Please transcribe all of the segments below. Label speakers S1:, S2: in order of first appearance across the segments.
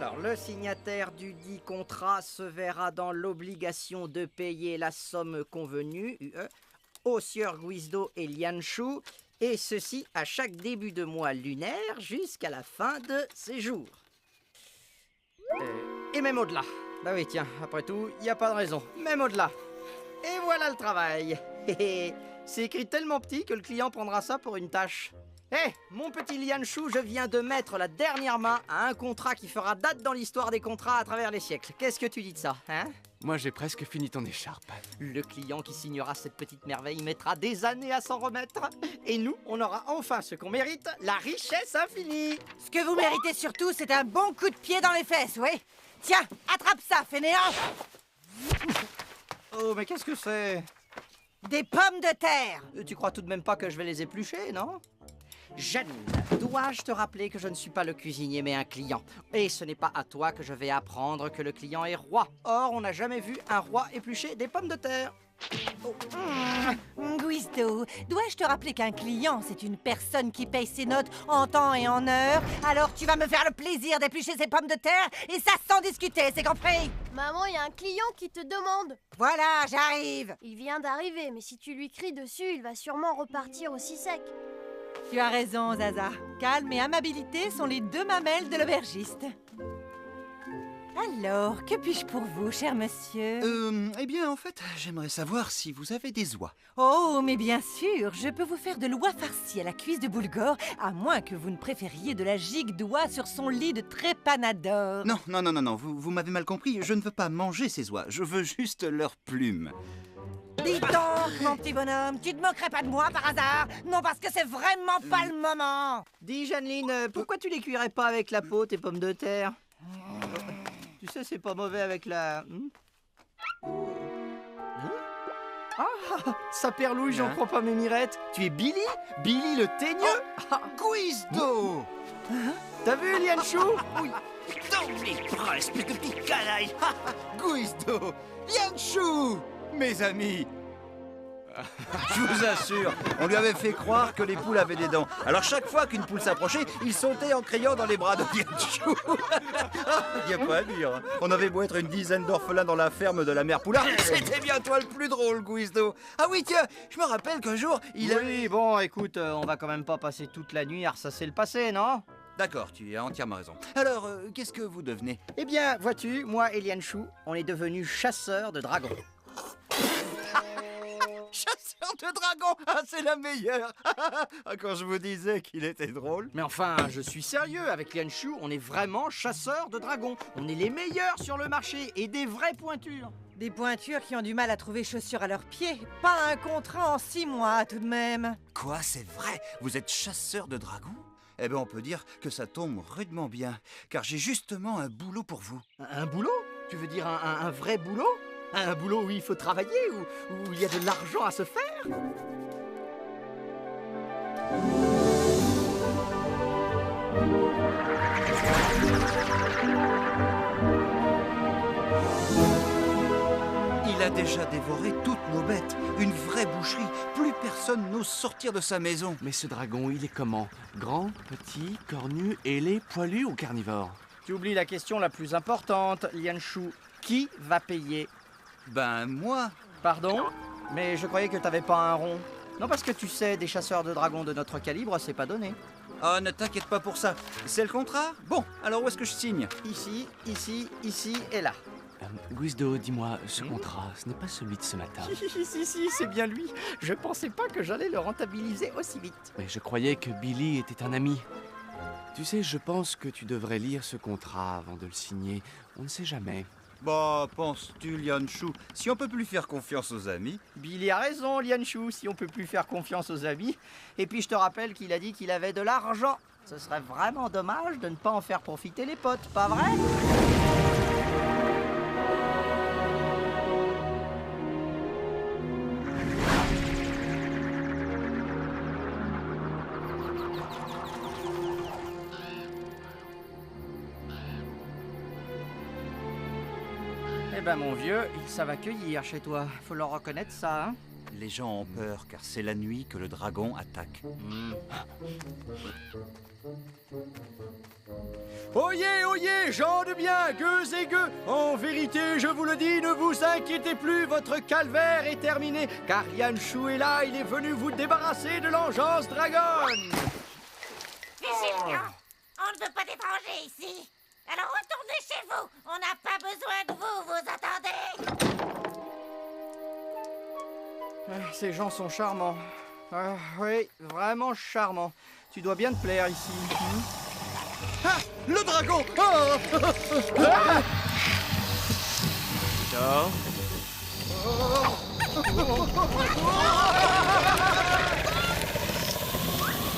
S1: Alors, le signataire du dit contrat se verra dans l'obligation de payer la somme convenue au sieur Guizdo et Lianshu, et ceci à chaque début de mois lunaire jusqu'à la fin de ses jours. Et même au-delà. Bah oui, tiens, après tout, il n'y a pas de raison. Même au-delà. Et voilà le travail. C'est écrit tellement petit que le client prendra ça pour une tâche. Hé, mon petit Lianshu, je viens de mettre la dernière main à un contrat qui fera date dans l'histoire des contrats à travers les siècles. Qu'est-ce que tu dis de ça, hein?
S2: Moi, j'ai presque fini ton écharpe.
S1: Le client qui signera cette petite merveille mettra des années à s'en remettre. Et nous, on aura enfin ce qu'on mérite, la richesse infinie.
S3: Ce que vous méritez surtout, c'est un bon coup de pied dans les fesses, oui. Tiens, attrape ça, fainéant.
S1: Oh, mais qu'est-ce que c'est?
S3: Des pommes de terre.
S1: Tu crois tout de même pas que je vais les éplucher, non? Janine, dois-je te rappeler que je ne suis pas le cuisinier mais un client? Et ce n'est pas à toi que je vais apprendre que le client est roi. Or, on n'a jamais vu un roi éplucher des pommes de terre. Oh.
S3: Guizdo, dois-je te rappeler qu'un client, c'est une personne qui paye ses notes en temps et en heure? Alors tu vas me faire le plaisir d'éplucher ces pommes de terre, et ça sans discuter, c'est compris?
S4: Maman, il y a un client qui te demande.
S3: Voilà, j'arrive.
S4: Il vient d'arriver, mais si tu lui cries dessus, il va sûrement repartir aussi sec.
S3: Tu as raison, Zaza. Calme et amabilité sont les deux mamelles de l'aubergiste. Alors, que puis-je pour vous, cher monsieur?
S5: Eh bien, en fait, j'aimerais savoir si vous avez des oies.
S3: Oh, mais bien sûr, je peux vous faire de l'oie farcie à la cuisse de boulgore, à moins que vous ne préfériez de la gigue d'oie sur son lit de trépanador.
S5: Non, non, non, non, non, vous m'avez mal compris. Je ne veux pas manger ces oies, je veux juste leurs plumes.
S3: Dis donc, mon petit bonhomme, tu te moquerais pas de moi par hasard? Non, parce que c'est vraiment pas le moment.
S1: Dis, Janeline, pourquoi tu les cuirais pas avec la peau, tes pommes de terre? Tu sais, c'est pas mauvais avec la... Ah, ça perlouille, j'en crois pas mes mirettes. Tu es Billy? Billy le teigneux?
S5: Guizdo!
S1: T'as vu, Lianshu?
S5: Oui. Dans les bras, espèce de petit canaille! Guizdo! Lianshu! Mes amis! Je vous assure, on lui avait fait croire que les poules avaient des dents. Alors chaque fois qu'une poule s'approchait, il sautait en criant dans les bras de Lianshu. Il n'y a pas à dire. On avait beau être une dizaine d'orphelins dans la ferme de la mère Poulard, c'était bien toi le plus drôle, Guizdo. Ah oui, tiens, je me rappelle qu'un jour, il avait...
S1: Oui, bon, écoute, on va quand même pas passer toute la nuit à ressasser le passé, non?
S5: D'accord, tu as entièrement raison. Alors, qu'est-ce que vous devenez?
S1: Eh bien, vois-tu, moi et Lianshu, on est devenus chasseurs de dragons.
S5: Chasseur de dragons! Ah, c'est la meilleure! Quand je vous disais qu'il était drôle.
S1: Mais enfin, je suis sérieux, avec Lianshu, on est vraiment chasseurs de dragons. On est les meilleurs sur le marché, et des vraies pointures.
S3: Des pointures qui ont du mal à trouver chaussures à leurs pieds. Pas un contrat en 6 mois, tout de même.
S5: Quoi, c'est vrai? Vous êtes chasseur de dragons? Eh bien, on peut dire que ça tombe rudement bien, car j'ai justement un boulot pour vous.
S1: Un boulot? Tu veux dire un vrai boulot? Un boulot où il faut travailler, où il y a de l'argent à se faire?
S5: Il a déjà dévoré toutes nos bêtes. Une vraie boucherie. Plus personne n'ose sortir de sa maison.
S2: Mais ce dragon, il est comment? Grand, petit, cornu, ailé, poilu ou carnivore?
S1: Tu oublies la question la plus importante, Lianshu. Qui va payer?
S5: Ben, moi.
S1: Pardon? Mais je croyais que t'avais pas un rond. Non, parce que tu sais, des chasseurs de dragons de notre calibre, c'est pas donné.
S5: Ah, ne t'inquiète pas pour ça. C'est le contrat? Bon, alors où est-ce que je signe?
S1: Ici, ici, ici et là.
S2: Guizdo, dis-moi, ce contrat, ce n'est pas celui de ce matin.
S1: Si, c'est bien lui. Je pensais pas que j'allais le rentabiliser aussi vite.
S2: Mais je croyais que Billy était un ami. Tu sais, je pense que tu devrais lire ce contrat avant de le signer. On ne sait jamais.
S5: Bah, penses-tu, Lianshu, si on peut plus faire confiance aux amis?
S1: Billy a raison, Lianshu, si on peut plus faire confiance aux amis. Et puis je te rappelle qu'il a dit qu'il avait de l'argent. Ce serait vraiment dommage de ne pas en faire profiter les potes, pas vrai? Eh ben mon vieux, ils savent accueillir chez toi. Faut leur reconnaître ça, hein?
S5: Les gens ont peur car c'est la nuit que le dragon attaque.
S1: Oyez, oyez, gens de bien, gueux et gueux. En vérité, je vous le dis, ne vous inquiétez plus, votre calvaire est terminé. Car Yanshu est là, il est venu vous débarrasser de l'engeance dragon.
S3: Vigilance! On ne veut pas d'étrangers ici. Alors retournez chez vous. On n'a pas besoin de vous, vous entendez?
S1: Ces gens sont charmants. Oui, vraiment charmants. Tu dois bien te plaire ici.
S5: Ah, le dragon! Oh
S2: Victor.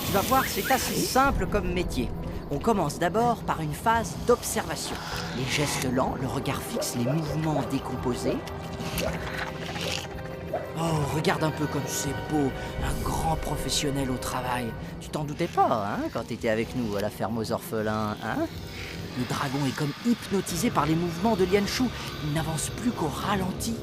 S1: Tu vas voir, c'est assez simple comme métier. On commence d'abord par une phase d'observation. Les gestes lents, le regard fixe, les mouvements décomposés. Oh, regarde un peu comme c'est beau, un grand professionnel au travail. Tu t'en doutais pas, hein, quand t'étais avec nous à la ferme aux orphelins, hein? Le dragon est comme hypnotisé par les mouvements de Lianshu. Il n'avance plus qu'au ralenti.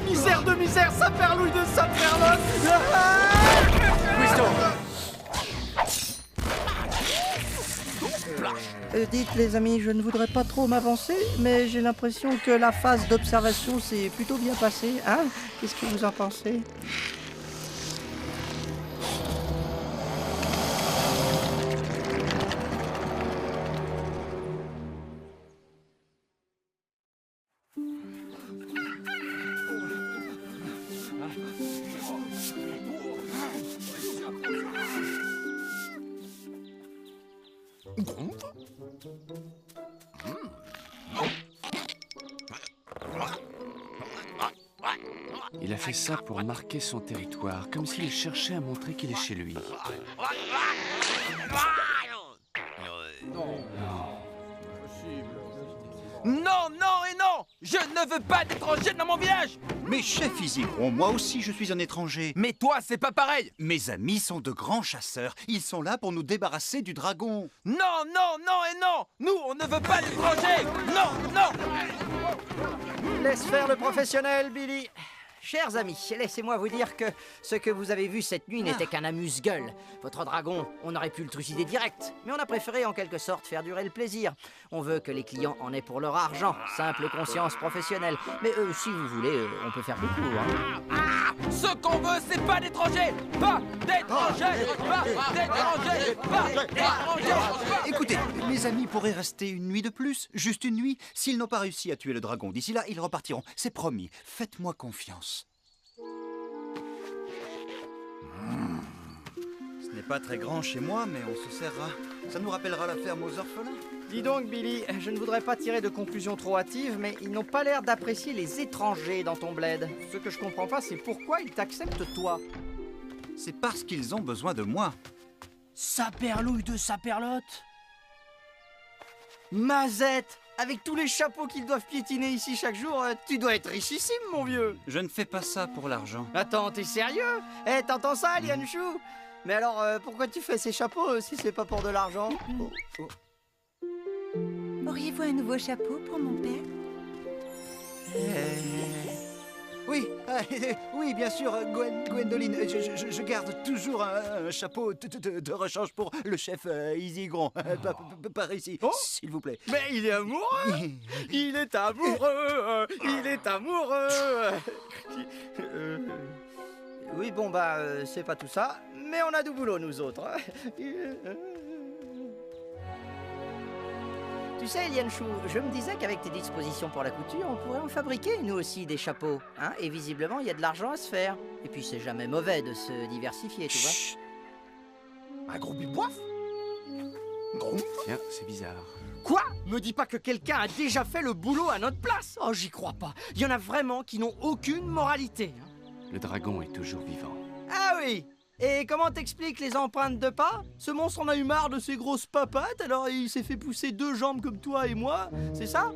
S1: Misère de misère, saperlouille de saperlotte. Dites les amis, je ne voudrais pas trop m'avancer, mais j'ai l'impression que la phase d'observation s'est plutôt bien passée, hein? Qu'est-ce que vous en pensez?
S2: Il a fait ça pour marquer son territoire, comme s'il cherchait à montrer qu'il est chez lui.
S6: Non, non et non! Je ne veux pas d'étrangers dans mon village!
S5: Mais chef Isigron, moi aussi je suis un étranger.
S6: Mais toi, c'est pas pareil!
S5: Mes amis sont de grands chasseurs. Ils sont là pour nous débarrasser du dragon.
S6: Non, non, non et non! Nous, on ne veut pas d'étrangers! Non, non!
S1: Laisse faire le professionnel, Billy. Chers amis, laissez-moi vous dire que ce que vous avez vu cette nuit n'était qu'un amuse-gueule. Votre dragon, on aurait pu le trucider direct, mais on a préféré en quelque sorte faire durer le plaisir. On veut que les clients en aient pour leur argent, simple conscience professionnelle. Mais si vous voulez, on peut faire beaucoup, hein.
S6: Ce qu'on veut, c'est pas d'étrangers! Pas d'étrangers! Pas d'étrangers! Pas d'étrangers!
S5: Écoutez, mes amis pourraient rester une nuit de plus, juste une nuit. S'ils n'ont pas réussi à tuer le dragon d'ici là, ils repartiront. C'est promis. Faites-moi confiance. Ce n'est pas très grand chez moi, mais on se serra. Ça nous rappellera la ferme aux orphelins.
S1: Dis donc, Billy, je ne voudrais pas tirer de conclusions trop hâtives, mais ils n'ont pas l'air d'apprécier les étrangers dans ton bled. Ce que je comprends pas, c'est pourquoi ils t'acceptent toi.
S5: C'est parce qu'ils ont besoin de moi.
S1: Saperlouille de saperlotte. Mazette, avec tous les chapeaux qu'ils doivent piétiner ici chaque jour, tu dois être richissime, mon vieux.
S5: Je ne fais pas ça pour l'argent.
S1: Attends, t'es sérieux? Eh, t'entends ça, Lianshu? Mais alors, pourquoi tu fais ces chapeaux si c'est pas pour de l'argent?
S3: Auriez-vous un nouveau chapeau pour mon père?
S5: Oui, oui, bien sûr, Gwendoline. Je garde toujours un chapeau de rechange pour le chef Isigron. Par ici, s'il vous plaît.
S1: Mais il est amoureux. Il est amoureux. Il est amoureux. Oui, bon, bah, c'est pas tout ça, mais on a du boulot, nous autres. Tu sais, Lianshu, je me disais qu'avec tes dispositions pour la couture, on pourrait en fabriquer, nous aussi, des chapeaux. Hein? Et visiblement, il y a de l'argent à se faire. Et puis, c'est jamais mauvais de se diversifier, tu vois. Un gros boif? Gros?
S2: Tiens, c'est bizarre.
S1: Quoi? Me dis pas que quelqu'un a déjà fait le boulot à notre place. Oh, j'y crois pas. Il y en a vraiment qui n'ont aucune moralité. Hein.
S2: Le dragon est toujours vivant.
S1: Ah oui. Et comment t'expliques les empreintes de pas? Ce monstre en a eu marre de ses grosses papates, alors il s'est fait pousser 2 jambes comme toi et moi, c'est ça?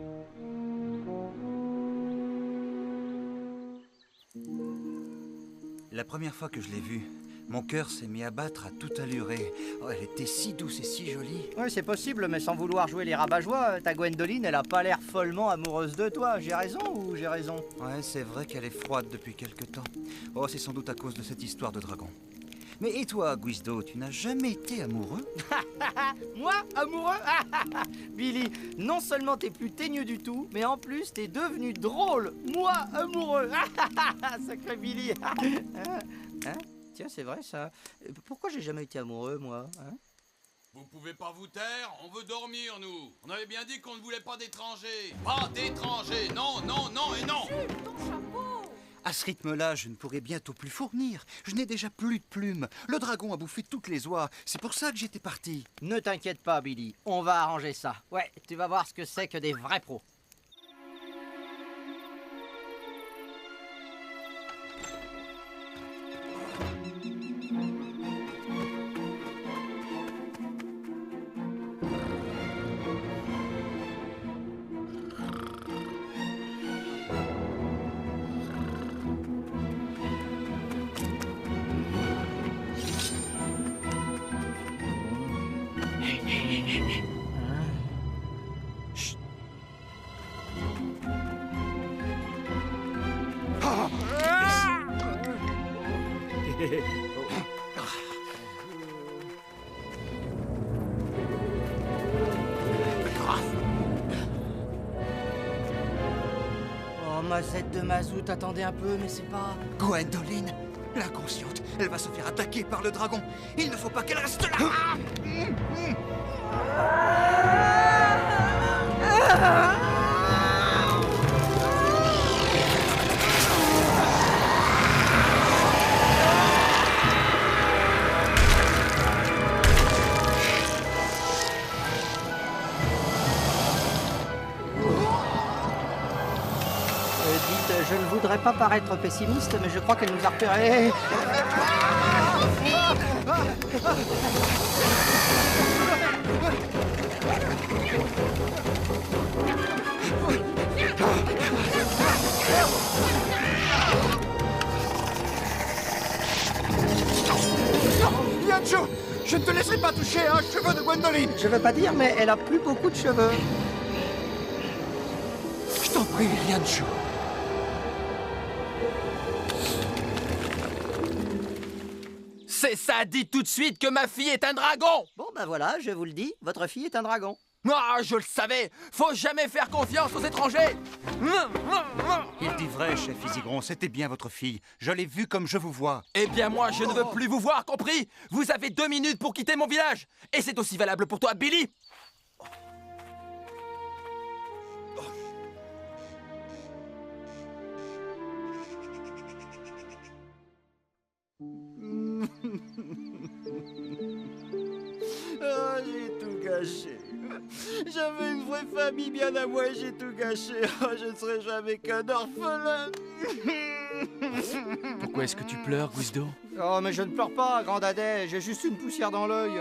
S5: La première fois que je l'ai vue, mon cœur s'est mis à battre à toute allure et oh, elle était si douce et si jolie.
S1: Oui, c'est possible, mais sans vouloir jouer les rabat-joie, ta Gwendoline, elle a pas l'air follement amoureuse de toi. J'ai raison ou j'ai raison?
S5: Ouais, c'est vrai qu'elle est froide depuis quelque temps. Oh, c'est sans doute à cause de cette histoire de dragon. Mais et toi, Guizdo, tu n'as jamais été amoureux?
S1: Moi, amoureux? Billy, non seulement t'es plus teigneux du tout, mais en plus t'es devenu drôle. Moi, amoureux. Sacré Billy. Hein? Tiens, c'est vrai ça. Pourquoi j'ai jamais été amoureux, moi? Hein?
S7: Vous pouvez pas vous taire? On veut dormir, nous. On avait bien dit qu'on ne voulait pas d'étrangers. Pas d'étrangers. Non, non, non et non.
S5: À ce rythme-là, je ne pourrai bientôt plus fournir. Je n'ai déjà plus de plumes. Le dragon a bouffé toutes les oies. C'est pour ça que j'étais parti.
S1: Ne t'inquiète pas, Billy. On va arranger ça. Ouais, tu vas voir ce que c'est que des vrais pros. Oh, Mazette de Mazout, attendez un peu, mais c'est pas...
S5: Gwendoline, l'inconsciente, elle va se faire attaquer par le dragon. Il ne faut pas qu'elle reste là.
S1: Dites, je ne voudrais pas paraître pessimiste, mais je crois qu'elle nous a repérés.
S5: Liancho, je ne te laisserai pas toucher un cheveu de Gwendoline.
S1: Je veux pas dire, mais elle a plus beaucoup de cheveux.
S5: Je t'en prie, Liancho.
S6: C'est ça, dites tout de suite que ma fille est un dragon.
S1: Bon, ben voilà, je vous le dis, votre fille est un dragon.
S6: Ah, je le savais. Faut jamais faire confiance aux étrangers.
S5: Il dit vrai, chef Isigron, c'était bien votre fille. Je l'ai vue comme je vous vois.
S6: Eh bien, moi, je ne veux plus vous voir, compris? Vous avez 2 minutes pour quitter mon village. Et c'est aussi valable pour toi, Billy.
S5: Ah, j'ai tout gâché. J'avais une vraie famille bien à moi et j'ai tout gâché. Oh, je ne serai jamais qu'un orphelin.
S2: Pourquoi est-ce que tu pleures, Guizdo?
S1: Oh, mais je ne pleure pas, grand dadais, j'ai juste une poussière dans l'œil.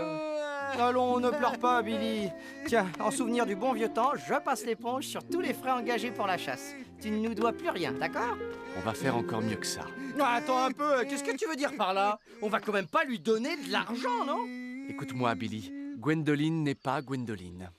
S1: Allons, ne pleure pas, Billy. Tiens, en souvenir du bon vieux temps, je passe l'éponge sur tous les frais engagés pour la chasse. Tu ne nous dois plus rien, d'accord?
S2: On va faire encore mieux que ça.
S1: Attends un peu, qu'est-ce que tu veux dire par là? On va quand même pas lui donner de l'argent, non?
S2: Écoute-moi, Billy. Gwendoline n'est pas Gwendoline.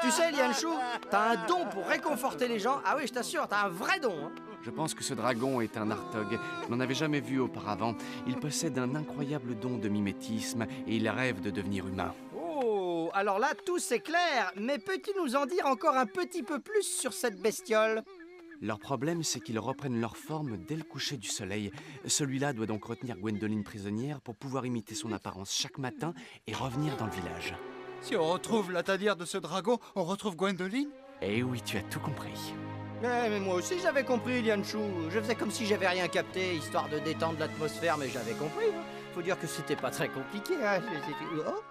S1: Tu sais, Lianchou, t'as un don pour réconforter les gens. Ah oui, je t'assure, t'as un vrai don. Hein.
S2: Je pense que ce dragon est un Artog. Je n'en avais jamais vu auparavant. Il possède un incroyable don de mimétisme et il rêve de devenir humain.
S1: Oh, alors là, tout c'est clair. Mais peux-tu nous en dire encore un petit peu plus sur cette bestiole?
S2: Leur problème, c'est qu'ils reprennent leur forme dès le coucher du soleil. Celui-là doit donc retenir Gwendoline prisonnière pour pouvoir imiter son apparence chaque matin et revenir dans le village.
S5: Si on retrouve la tanière de ce dragon, on retrouve Gwendoline?
S2: Eh oui, tu as tout compris.
S1: Mais moi aussi j'avais compris, Lianchou. Je faisais comme si j'avais rien capté, histoire de détendre l'atmosphère, mais j'avais compris. faut dire que c'était pas très compliqué, hein. Oh.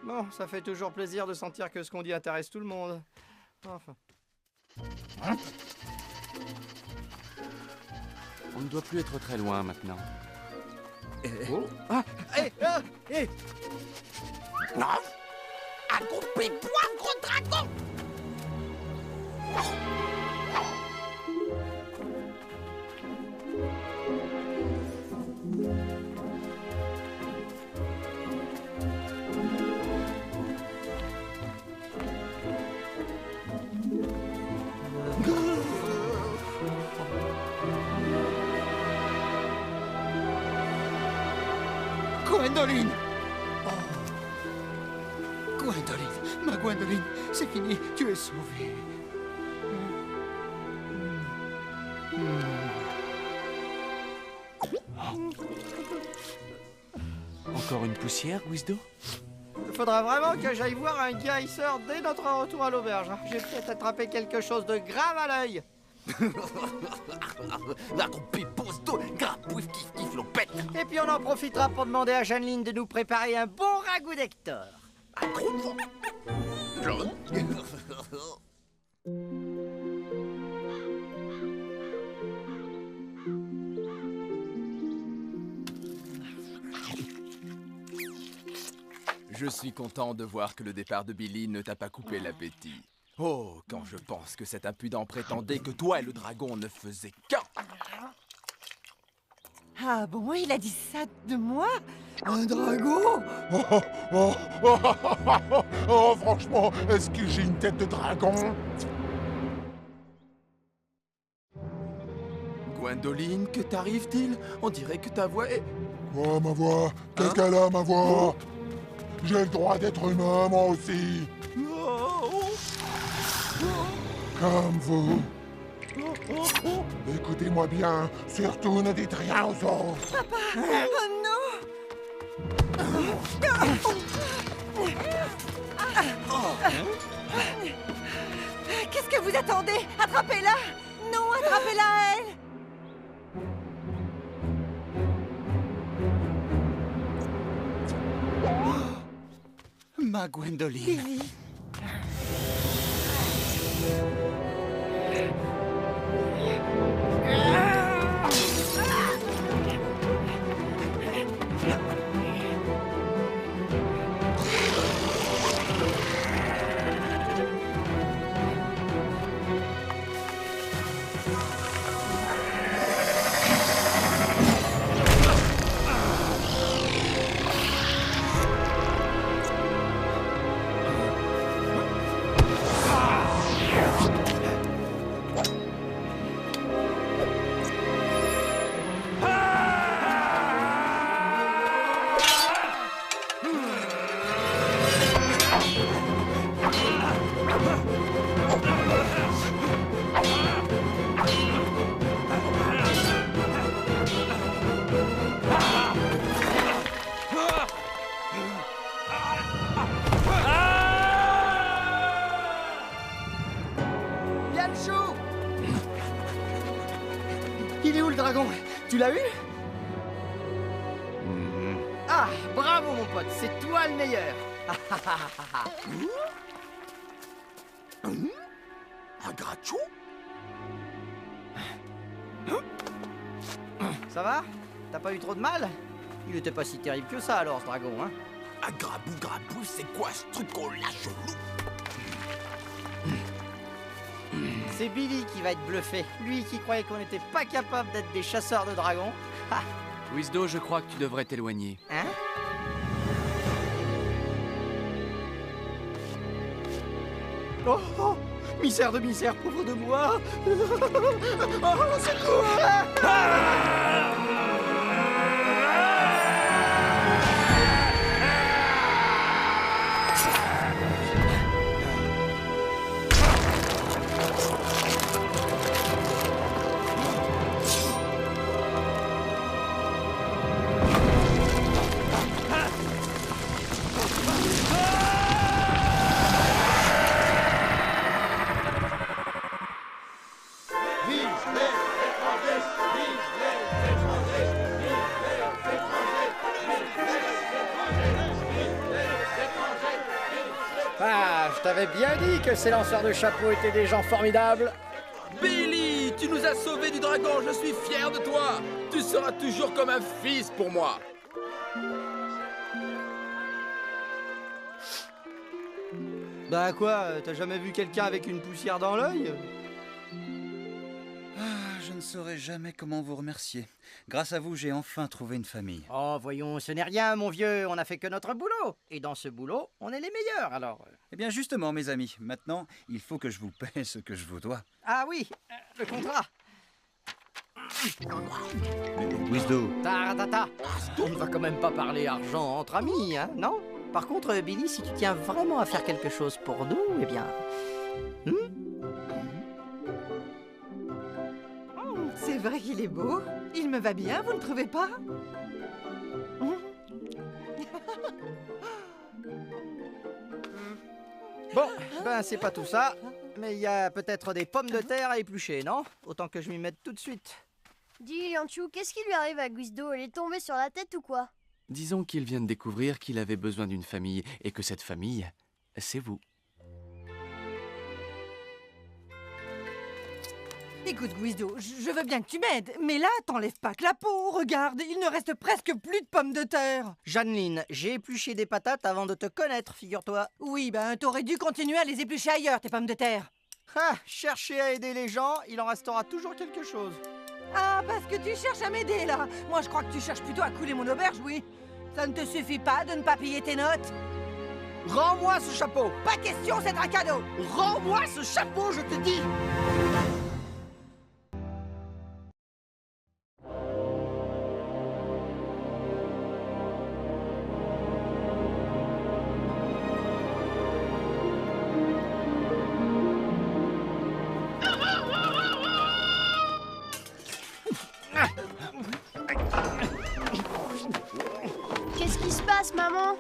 S1: Bon, ça fait toujours plaisir de sentir que ce qu'on dit intéresse tout le monde. Enfin.
S2: On ne doit plus être très loin maintenant.
S1: Oh. Ah, hé, ah, hé.
S6: Accroupis-toi, gros dragon!
S5: Gwendoline! Oh. Gwendoline, ma Gwendoline, c'est fini, tu es sauvée.
S2: Encore une poussière, Guizdo?
S1: Faudra vraiment que j'aille voir un guérisseur dès notre retour à l'auberge. J'ai peut-être attrapé quelque chose de grave à l'œil. Et puis on en profitera pour demander à Jeanneline de nous préparer un bon ragoût d'Hector.
S6: Je suis content de voir que le départ de Billy ne t'a pas coupé l'appétit. Oh, quand je pense que cet impudent prétendait que toi et le dragon ne faisaient qu'un.
S3: Ah bon, il a dit ça de moi?
S5: Un dragon?
S8: Oh, franchement, est-ce que j'ai une tête de dragon?
S6: Gwendoline, que t'arrive-t-il? On dirait que ta voix est...
S8: Oh, ma voix, qu'est-ce qu'elle a, ma voix? J'ai le droit d'être humain, moi aussi. Comme vous. Écoutez-moi bien, surtout ne dites rien aux autres.
S3: Papa! Oh non! Qu'est-ce que vous attendez? Attrapez-la! Non, attrapez-la, elle!
S5: Ma Gwendoline.
S3: Billy.
S1: Il est où le dragon? Tu l'as eu? Ah, bravo mon pote, c'est toi le meilleur.
S6: Un grachou?
S1: Ça va? T'as pas eu trop de mal? Il était pas si terrible que ça alors ce dragon, hein?
S6: Un grabou, c'est quoi ce truc qu'on lâche chelou?
S1: C'est Billy qui va être bluffé. Lui qui croyait qu'on n'était pas capable d'être des chasseurs de dragons. Ha!
S2: Guizdo, je crois que tu devrais t'éloigner.
S1: Hein? Oh, oh! Misère de misère, pauvre de moi! Oh, secours!
S8: Vive les étrangers! Vive les étrangers!
S1: t'avais bien dit que ces lanceurs de chapeaux étaient des gens formidables.
S6: Billy, tu nous as sauvés du dragon, je suis fier de toi. Tu seras toujours comme un fils pour moi.
S1: Bah quoi, t'as jamais vu quelqu'un avec une poussière dans l'œil?
S5: Je ne saurais jamais comment vous remercier. Grâce à vous, j'ai enfin trouvé une famille.
S1: Oh, voyons, ce n'est rien, mon vieux, on a fait que notre boulot. Et dans ce boulot, on est les meilleurs, alors.
S5: Eh bien justement, mes amis, maintenant, il faut que je vous paie ce que je vous dois.
S1: Ah oui, le contrat.
S5: Mais Guizdo,
S1: Ta. On ne va quand même pas parler argent entre amis, hein, non? Par contre, Billy, si tu tiens vraiment à faire quelque chose pour nous, eh bien...
S3: C'est vrai qu'il est beau. Il me va bien, vous ne trouvez pas?
S1: Bon, ben c'est pas tout ça, mais il y a peut-être des pommes de terre à éplucher, non? Autant que je m'y mette tout de suite.
S4: Dis, Lianchou, qu'est-ce qui lui arrive à Guizdo? Elle est tombée sur la tête ou quoi?
S2: Disons qu'il vient de découvrir qu'il avait besoin d'une famille et que cette famille, c'est vous.
S3: Écoute, Guizdo, je veux bien que tu m'aides, mais là, t'enlèves pas que la peau. Regarde, il ne reste presque plus de pommes de terre.
S1: Jeanneline, j'ai épluché des patates avant de te connaître, figure-toi.
S3: Oui, ben, t'aurais dû continuer à les éplucher ailleurs, tes pommes de terre.
S1: Ah, chercher à aider les gens, il en restera toujours quelque chose.
S3: Ah, parce que tu cherches à m'aider, là. Moi, je crois que tu cherches plutôt à couler mon auberge, oui. Ça ne te suffit pas de ne pas payer tes notes?
S1: Rends-moi ce chapeau!
S3: Pas question, c'est un cadeau.
S1: Rends-moi ce chapeau, je te dis!
S4: Qu'est-ce qui se passe, maman?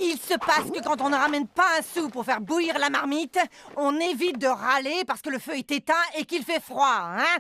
S3: Il se passe que quand on ne ramène pas un sou pour faire bouillir la marmite, on évite de râler parce que le feu est éteint et qu'il fait froid, hein?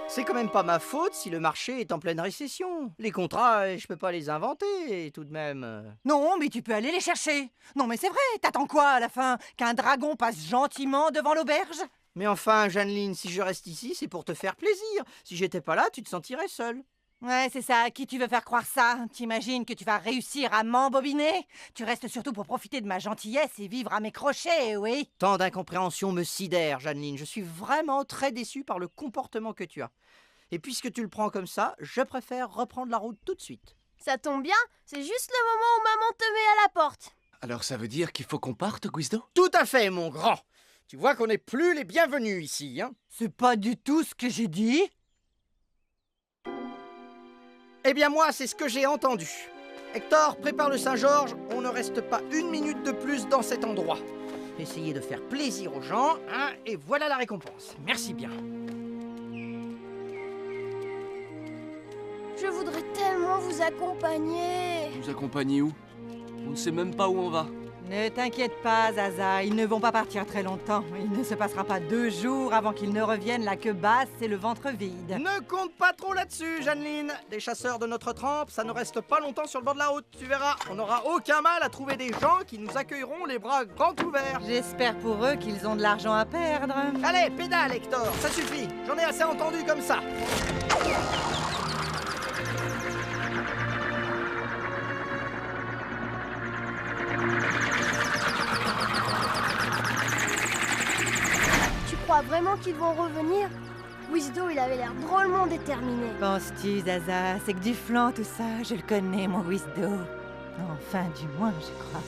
S1: C'est quand même pas ma faute si le marché est en pleine récession. Les contrats, je peux pas les inventer, tout de même.
S3: Non, mais tu peux aller les chercher. Non, mais c'est vrai, t'attends quoi à la fin? Qu'un dragon passe gentiment devant l'auberge?
S1: Mais enfin, Jeanneline, si je reste ici, c'est pour te faire plaisir. Si j'étais pas là, tu te sentirais seule.
S3: Ouais, c'est ça. Qui tu veux faire croire ça? T'imagines que tu vas réussir à m'embobiner? Tu restes surtout pour profiter de ma gentillesse et vivre à mes crochets, oui?
S1: Tant d'incompréhension me sidère, Jeanneline. Je suis vraiment très déçu par le comportement que tu as. Et puisque tu le prends comme ça, je préfère reprendre la route tout de suite.
S4: Ça tombe bien, c'est juste le moment où maman te met à la porte.
S2: Alors ça veut dire qu'il faut qu'on parte, Guizdo?
S1: Tout à fait, mon grand. Tu vois qu'on n'est plus les bienvenus ici, hein?
S3: C'est pas du tout ce que j'ai dit.
S1: Eh bien moi, c'est ce que j'ai entendu. Hector, prépare le Saint-Georges, on ne reste pas une minute de plus dans cet endroit. Essayez de faire plaisir aux gens, hein, et voilà la récompense. Merci bien.
S4: Je voudrais tellement vous accompagner.
S2: Nous accompagner où? On ne sait même pas où on va.
S3: Ne t'inquiète pas, Zaza, ils ne vont pas partir très longtemps. Il ne se passera pas 2 jours avant qu'ils ne reviennent la queue basse et le ventre vide.
S1: Ne compte pas trop là-dessus, Jeanneline. Des chasseurs de notre trempe, ça ne reste pas longtemps sur le bord de la route, tu verras. On n'aura aucun mal à trouver des gens qui nous accueilleront les bras grands ouverts.
S3: J'espère pour eux qu'ils ont de l'argent à perdre.
S1: Allez, pédale, Hector, ça suffit. J'en ai assez entendu comme ça.
S4: Tu crois vraiment qu'ils vont revenir? Guizdo, il avait l'air drôlement déterminé.
S3: Penses-tu, Zaza? C'est que du flan tout ça, je le connais, mon Guizdo. Enfin, du moins, je crois.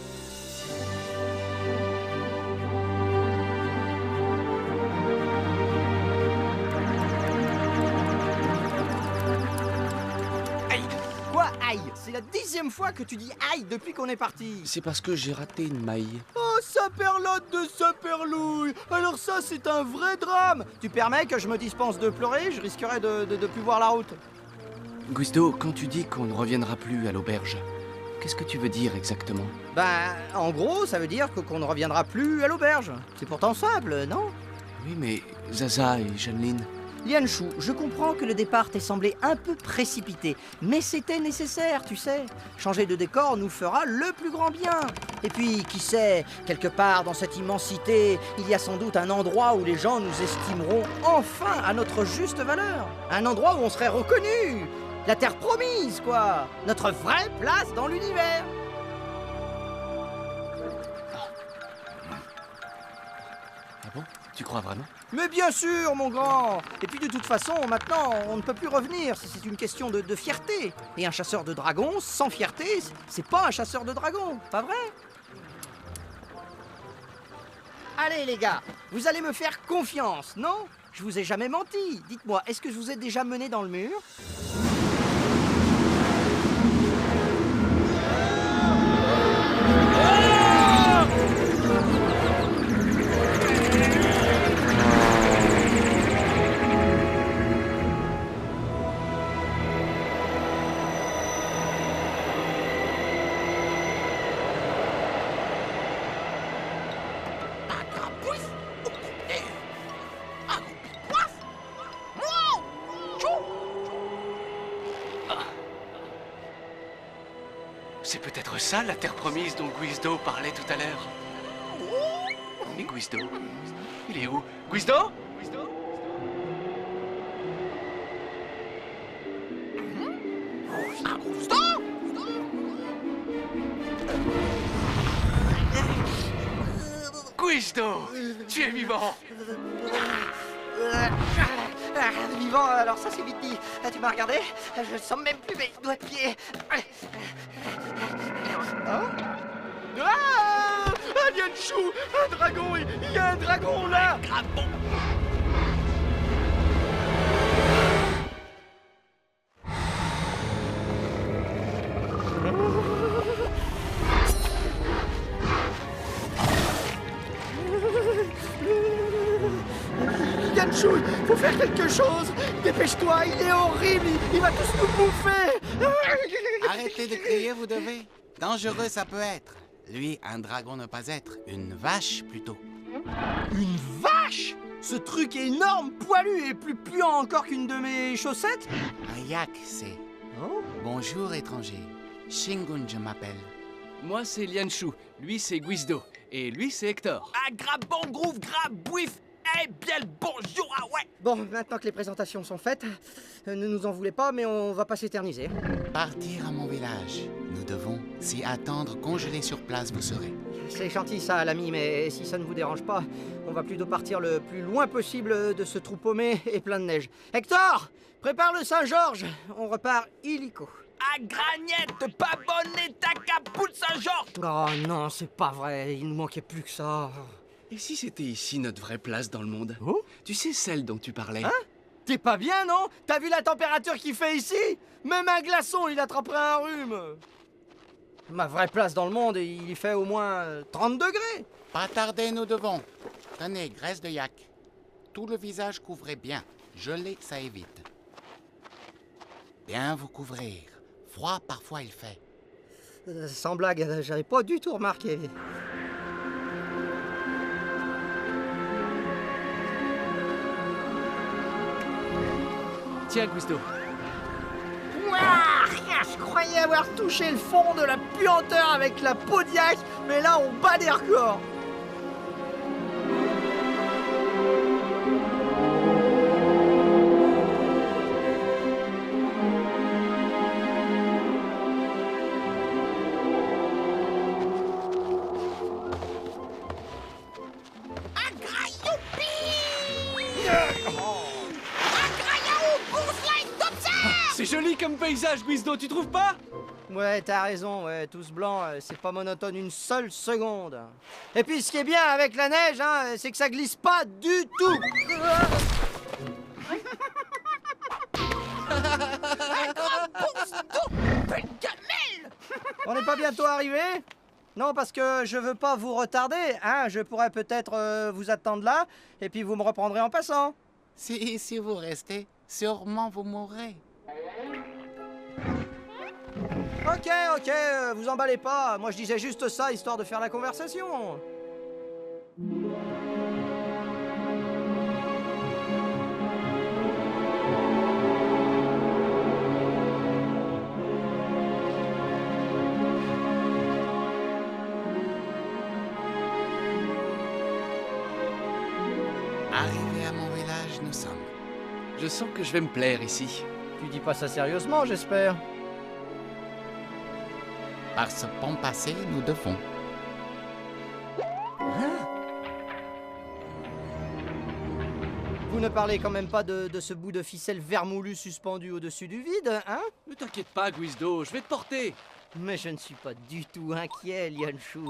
S1: Quoi, aïe? C'est la 10e fois que tu dis aïe depuis qu'on est parti.
S2: C'est parce que j'ai raté une maille.
S1: Oh, saperlotte de saperlouille. Alors ça, c'est un vrai drame. Tu permets que je me dispense de pleurer? Je risquerais de plus voir la route.
S2: Guizdo, quand tu dis qu'on ne reviendra plus à l'auberge, qu'est-ce que tu veux dire exactement?
S1: Ben, en gros, ça veut dire qu'on ne reviendra plus à l'auberge. C'est pourtant simple, non?
S2: Oui, mais Zaza et Jeanneline,
S1: Lianshu, je comprends que le départ t'ait semblé un peu précipité, mais c'était nécessaire, tu sais. Changer de décor nous fera le plus grand bien. Et puis, qui sait, quelque part dans cette immensité, il y a sans doute un endroit où les gens nous estimeront enfin à notre juste valeur. Un endroit où on serait reconnu. La terre promise, quoi. Notre vraie place dans l'univers.
S2: Ah bon? Tu crois vraiment?
S1: Mais bien sûr, mon grand. Et puis de toute façon, maintenant, on ne peut plus revenir. C'est une question de fierté. Et un chasseur de dragons, sans fierté, c'est pas un chasseur de dragons, pas vrai? Allez, les gars, vous allez me faire confiance, non? Je vous ai jamais menti. Dites-moi, est-ce que je vous ai déjà mené dans le mur?
S2: C'est peut-être ça, la terre promise dont Guizdo parlait tout à l'heure. Et Guizdo? Il est où? Guizdo? Guizdo! Tu es vivant!
S1: Vivant, alors ça c'est vite dit. Tu m'as regardé? Je sens même plus mes doigts de pied. Hein? Ah! Lianshu! Un dragon! Il y a un dragon là! Lianshu, il faut faire quelque chose! Dépêche-toi, il est horrible! Il va tous nous bouffer!
S9: Arrêtez de crier, vous devez. Dangereux, ça peut être. Lui, un dragon ne pas être. Une vache, plutôt.
S1: Une vache? Ce truc est énorme, poilu et plus puant encore qu'une de mes chaussettes?
S9: Un yak, c'est.
S1: Oh?
S9: Bonjour, étranger. Shingun, je m'appelle.
S2: Moi, c'est Lianshu. Lui, c'est Guizdo. Et lui, c'est Hector.
S6: Ah, grave bon groove, grave bouif. Eh bien le bonjour, ah ouais.
S1: Bon, maintenant que les présentations sont faites, ne nous en voulez pas, mais on va pas s'éterniser.
S9: Partir à mon village. Nous devons s'y attendre, congelés sur place, vous serez.
S1: C'est gentil ça, l'ami, mais si ça ne vous dérange pas, on va plutôt partir le plus loin possible de ce trou paumé et plein de neige. Hector, prépare le Saint-Georges, on repart illico.
S6: À Gragnette, pas bonnet ta capoute Saint-Georges.
S1: Oh non, c'est pas vrai, il nous manquait plus que ça.
S2: Et si c'était ici notre vraie place dans le monde?
S1: Oh?
S2: Tu sais, celle dont tu parlais?
S1: Hein? T'es pas bien, non? T'as vu la température qu'il fait ici? Même un glaçon, il attraperait un rhume. Ma vraie place dans le monde, il y fait au moins 30 degrés.
S9: Pas tarder, nous devons. Tenez, graisse de yak. Tout le visage couvrez bien. Gelé, ça évite. Bien vous couvrir. Froid, parfois, il fait.
S1: Sans blague, j'avais pas du tout remarqué.
S2: Tiens, Guizdo.
S1: Ouah, je croyais avoir touché le fond de la puanteur avec la peau de yak, mais là on bat des records.
S2: C'est joli comme paysage, Guizdo, tu trouves pas?
S1: Ouais, t'as raison, ouais, tout ce blanc, c'est pas monotone une seule seconde. Et puis ce qui est bien avec la neige, hein, c'est que ça glisse pas du tout. On n'est pas bientôt arrivé? Non, parce que je veux pas vous retarder, hein, je pourrais peut-être vous attendre là, et puis vous me reprendrez en passant.
S9: Si vous restez, sûrement vous mourrez.
S1: Ok, vous emballez pas. Moi, je disais juste ça, histoire de faire la conversation.
S9: Arrivés à mon village, nous sommes.
S2: Je sens que je vais me plaire ici.
S1: Tu dis pas ça sérieusement, j'espère.
S9: Par ce pont passé, nous devons.
S1: Vous ne parlez quand même pas de ce bout de ficelle vermoulu suspendu au-dessus du vide, hein?
S2: Ne t'inquiète pas, Guizdo, je vais te porter.
S1: Mais je ne suis pas du tout inquiet, Lianshu.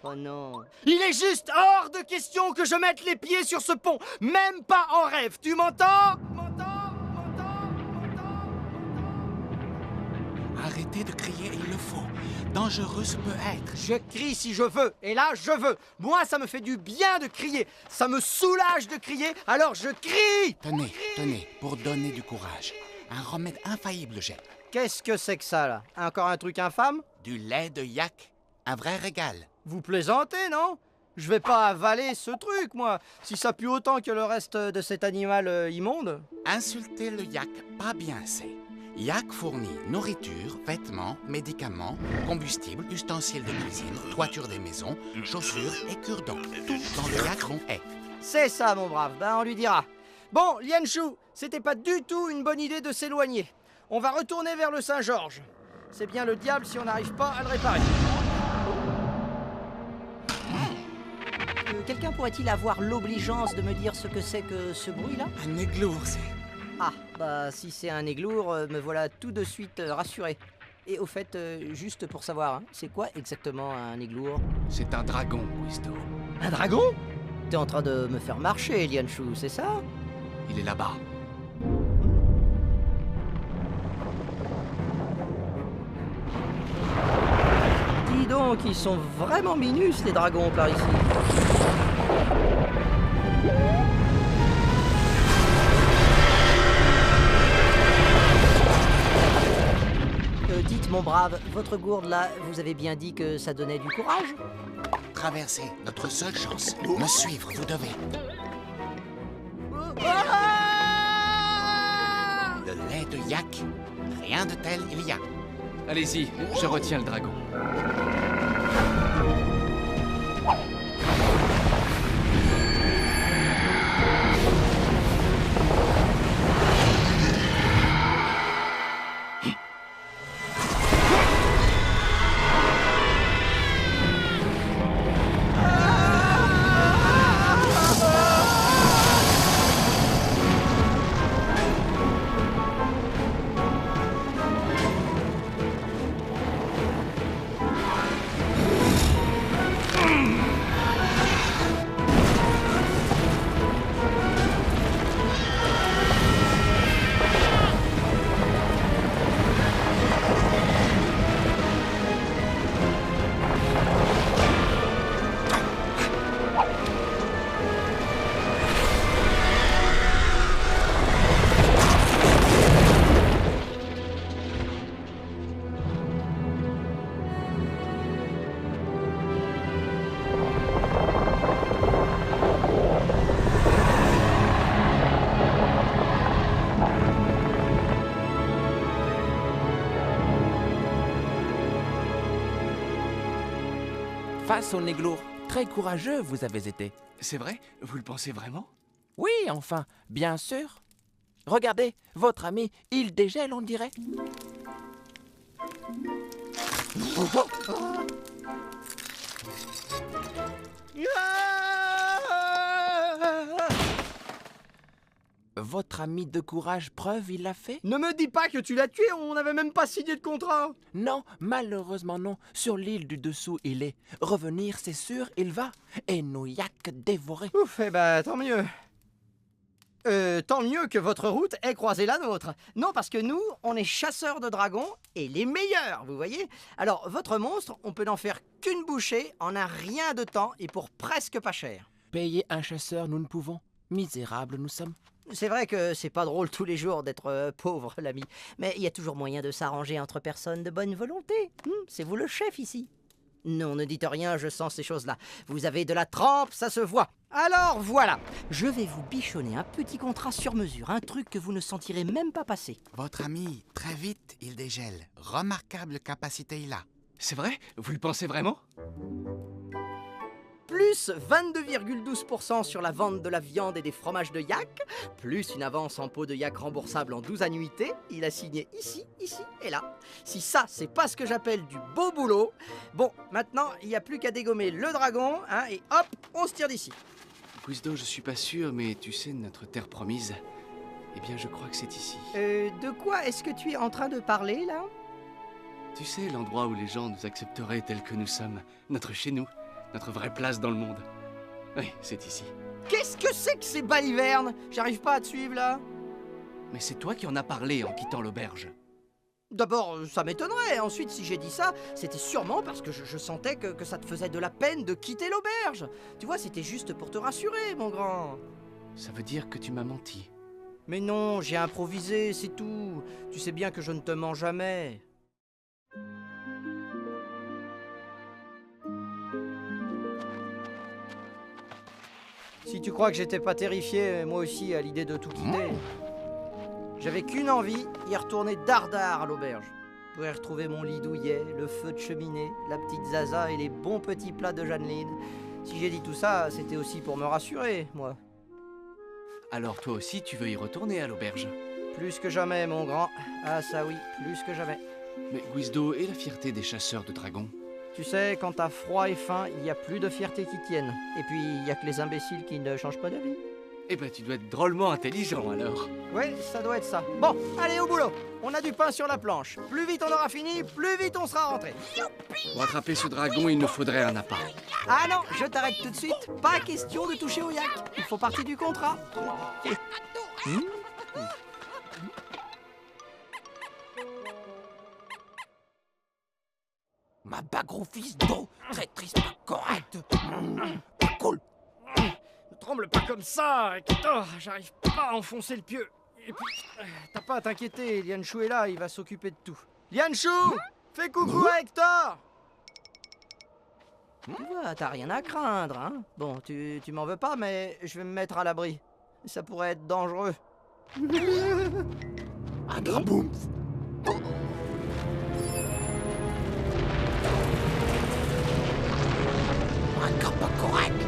S1: Oh non. Il est juste hors de question que je mette les pieds sur ce pont. Même pas en rêve. Tu m'entends?
S9: Arrêtez de crier, il le faut. Dangereux ce peut être.
S1: Je crie si je veux. Et là, je veux. Moi, ça me fait du bien de crier. Ça me soulage de crier. Alors je crie.
S9: Tenez, pour donner du courage. Un remède infaillible, j'ai.
S1: Qu'est-ce que c'est que ça, là? Encore un truc infâme?
S9: Du lait de yak. Un vrai régal.
S1: Vous plaisantez, non? Je vais pas avaler ce truc, moi, si ça pue autant que le reste de cet animal immonde.
S9: Insulter le yak, pas bien assez. Yak fournit nourriture, vêtements, médicaments, combustible, ustensiles de cuisine, toiture des maisons, chaussures et cure-dents. Tout dans le yak qu'on est.
S1: C'est ça, mon brave, ben on lui dira. Bon, Lianshu, c'était pas du tout une bonne idée de s'éloigner. On va retourner vers le Saint-Georges. C'est bien le diable si on n'arrive pas à le réparer. Quelqu'un pourrait-il avoir l'obligeance de me dire ce que c'est que ce bruit-là?
S9: Un églour, c'est...
S1: Ah, bah si c'est un églour, me voilà tout de suite rassuré. Et au fait, juste pour savoir, hein, c'est quoi exactement un églour?
S2: C'est un dragon, Guizdo.
S1: Un dragon? T'es en train de me faire marcher, Lianshu, c'est ça?
S2: Il est là-bas.
S1: Dis donc, ils sont vraiment minus, les dragons, par ici. Dites, mon brave, votre gourde, là, vous avez bien dit que ça donnait du courage?
S9: Traverser, notre seule chance. Me suivre, vous devez. Le lait de yak, rien de tel il y a.
S2: Allez-y, je retiens le dragon.
S10: Face au Néglour, très courageux vous avez été.
S2: C'est vrai? Vous le pensez vraiment?
S10: Oui, enfin, bien sûr. Regardez, votre ami, il dégèle, on dirait. Votre ami de courage, preuve, il l'a fait?
S1: Ne me dis pas que tu l'as tué, on n'avait même pas signé de contrat.
S10: Non, malheureusement non. Sur l'île du dessous, il est. Revenir, c'est sûr, il va. Et nos yaks dévorés.
S1: Ouf, eh ben, tant mieux. Tant mieux que votre route ait croisé la nôtre. Non, parce que nous, on est chasseurs de dragons et les meilleurs, vous voyez. Alors, votre monstre, on peut n'en faire qu'une bouchée en un rien de temps et pour presque pas cher.
S10: Payer un chasseur, nous ne pouvons. Misérables nous sommes.
S1: C'est vrai que c'est pas drôle tous les jours d'être pauvre, l'ami. Mais il y a toujours moyen de s'arranger entre personnes de bonne volonté. C'est vous le chef ici. Non, ne dites rien, je sens ces choses-là. Vous avez de la trempe, ça se voit. Alors voilà, je vais vous bichonner un petit contrat sur mesure, un truc que vous ne sentirez même pas passer.
S9: Votre ami, très vite, il dégèle. Remarquable capacité il a.
S2: C'est vrai? Vous le pensez vraiment?
S1: plus 22,12% sur la vente de la viande et des fromages de yak, plus une avance en pot de yak remboursable en 12 annuités. Il a signé ici, ici et là. Si ça, c'est pas ce que j'appelle du beau boulot. Bon, maintenant, il n'y a plus qu'à dégommer le dragon, hein, et hop, on se tire d'ici.
S2: Guizdo, je suis pas sûr, mais tu sais, notre terre promise, eh bien, je crois que c'est ici.
S1: De quoi est-ce que tu es en train de parler, là?
S2: Tu sais, l'endroit où les gens nous accepteraient tels que nous sommes. Notre chez nous, notre vraie place dans le monde. Oui, c'est ici.
S1: Qu'est-ce que c'est que ces balivernes? J'arrive pas à te suivre, là.
S2: Mais c'est toi qui en as parlé en quittant l'auberge.
S1: D'abord, ça m'étonnerait. Ensuite, si j'ai dit ça, c'était sûrement parce que je sentais que ça te faisait de la peine de quitter l'auberge. Tu vois, c'était juste pour te rassurer, mon grand.
S2: Ça veut dire que tu m'as menti.
S1: Mais non, j'ai improvisé, c'est tout. Tu sais bien que je ne te mens jamais. Si tu crois que j'étais pas terrifié, moi aussi, à l'idée de tout quitter. J'avais qu'une envie, y retourner dardard à l'auberge. Pour y retrouver mon lit douillet, le feu de cheminée, la petite Zaza et les bons petits plats de Jeanneline. Si j'ai dit tout ça, c'était aussi pour me rassurer, moi.
S2: Alors toi aussi, tu veux y retourner à l'auberge?
S1: Plus que jamais, mon grand. Ah ça oui, plus que jamais.
S2: Mais Guizdo, et la fierté des chasseurs de dragons?
S1: Tu sais, quand t'as froid et faim, il n'y a plus de fierté qui tienne. Et puis, il n'y a que les imbéciles qui ne changent pas d'avis.
S2: Eh ben, tu dois être drôlement intelligent, alors.
S1: Ouais, ça doit être ça. Bon, allez, au boulot. On a du pain sur la planche. Plus vite on aura fini, plus vite on sera rentré.
S2: Pour attraper ce dragon, il nous faudrait un appât.
S1: Ah non, je t'arrête tout de suite. Pas question de toucher au yak. Il faut partie du contrat.
S10: Ma bagro fils d'eau, très triste, pas correct. Pas cool.
S1: Ne tremble pas comme ça, Hector. J'arrive pas à enfoncer le pieu. Et puis, t'as pas à t'inquiéter, Lianshu est là, il va s'occuper de tout. Lianshu, fais coucou à Hector. Tu vois, t'as rien à craindre, hein. Bon, tu m'en veux pas, mais je vais me mettre à l'abri. Ça pourrait être dangereux.
S10: Un draboum. Un gars pas correct.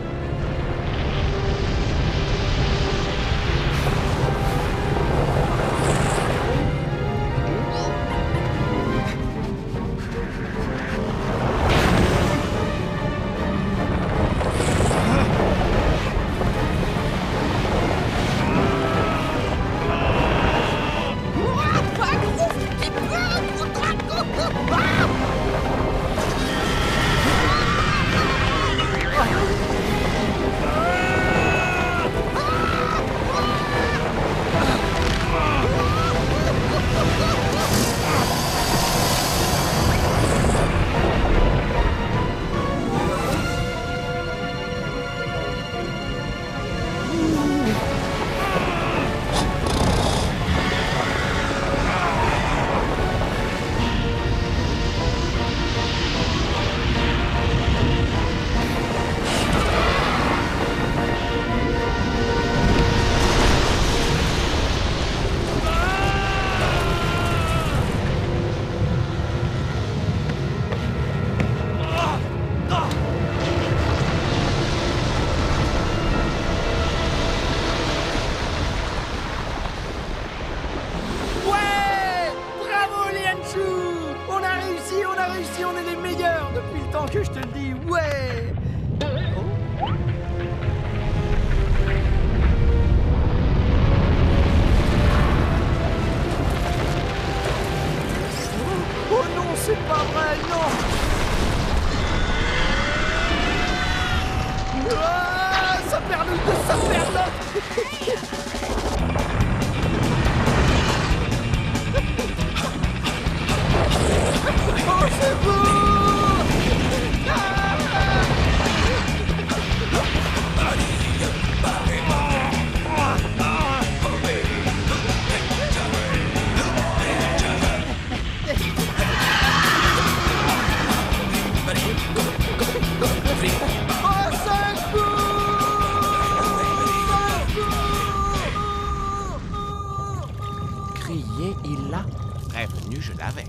S1: On est les meilleurs depuis le temps que je te le dis, ouais. Oh non, c'est pas vrai, non. Ah, ça perd le ça perd le... Oh, c'est beau!
S10: Crier, il l'a.
S9: Prévenu, je l'avais.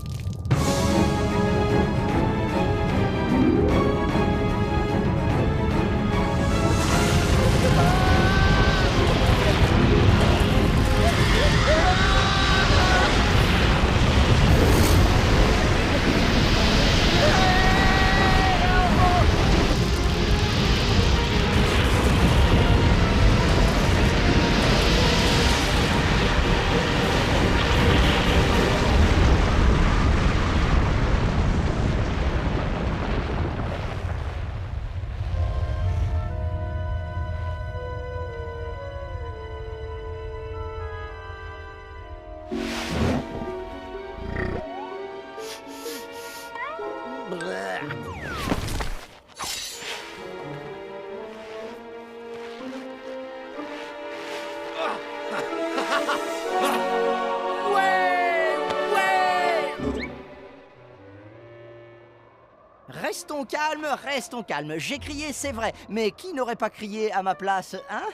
S1: restons calmes. J'ai crié, c'est vrai, mais qui n'aurait pas crié à ma place, hein?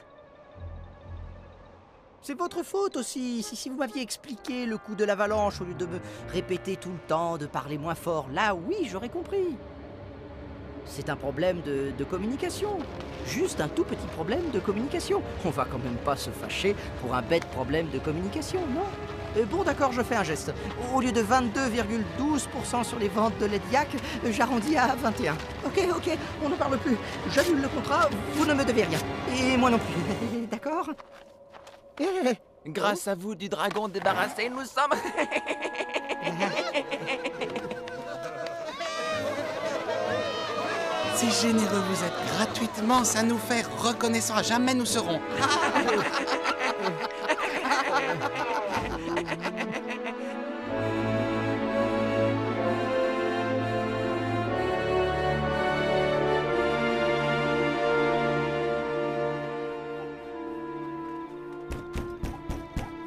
S1: C'est votre faute aussi. Si vous m'aviez expliqué le coup de l'avalanche au lieu de me répéter tout le temps, de parler moins fort, là oui, j'aurais compris. C'est un problème de communication. Juste un tout petit problème de communication. On va quand même pas se fâcher pour un bête problème de communication, non? Bon d'accord, je fais un geste. Au lieu de 22,12% sur les ventes de lait de yak, j'arrondis à 21. Ok, on ne parle plus. J'annule le contrat, vous ne me devez rien. Et moi non plus. D'accord?
S10: Grâce à vous du dragon débarrassé, nous sommes...
S9: Si généreux vous êtes gratuitement, ça nous fait reconnaissant à jamais nous serons.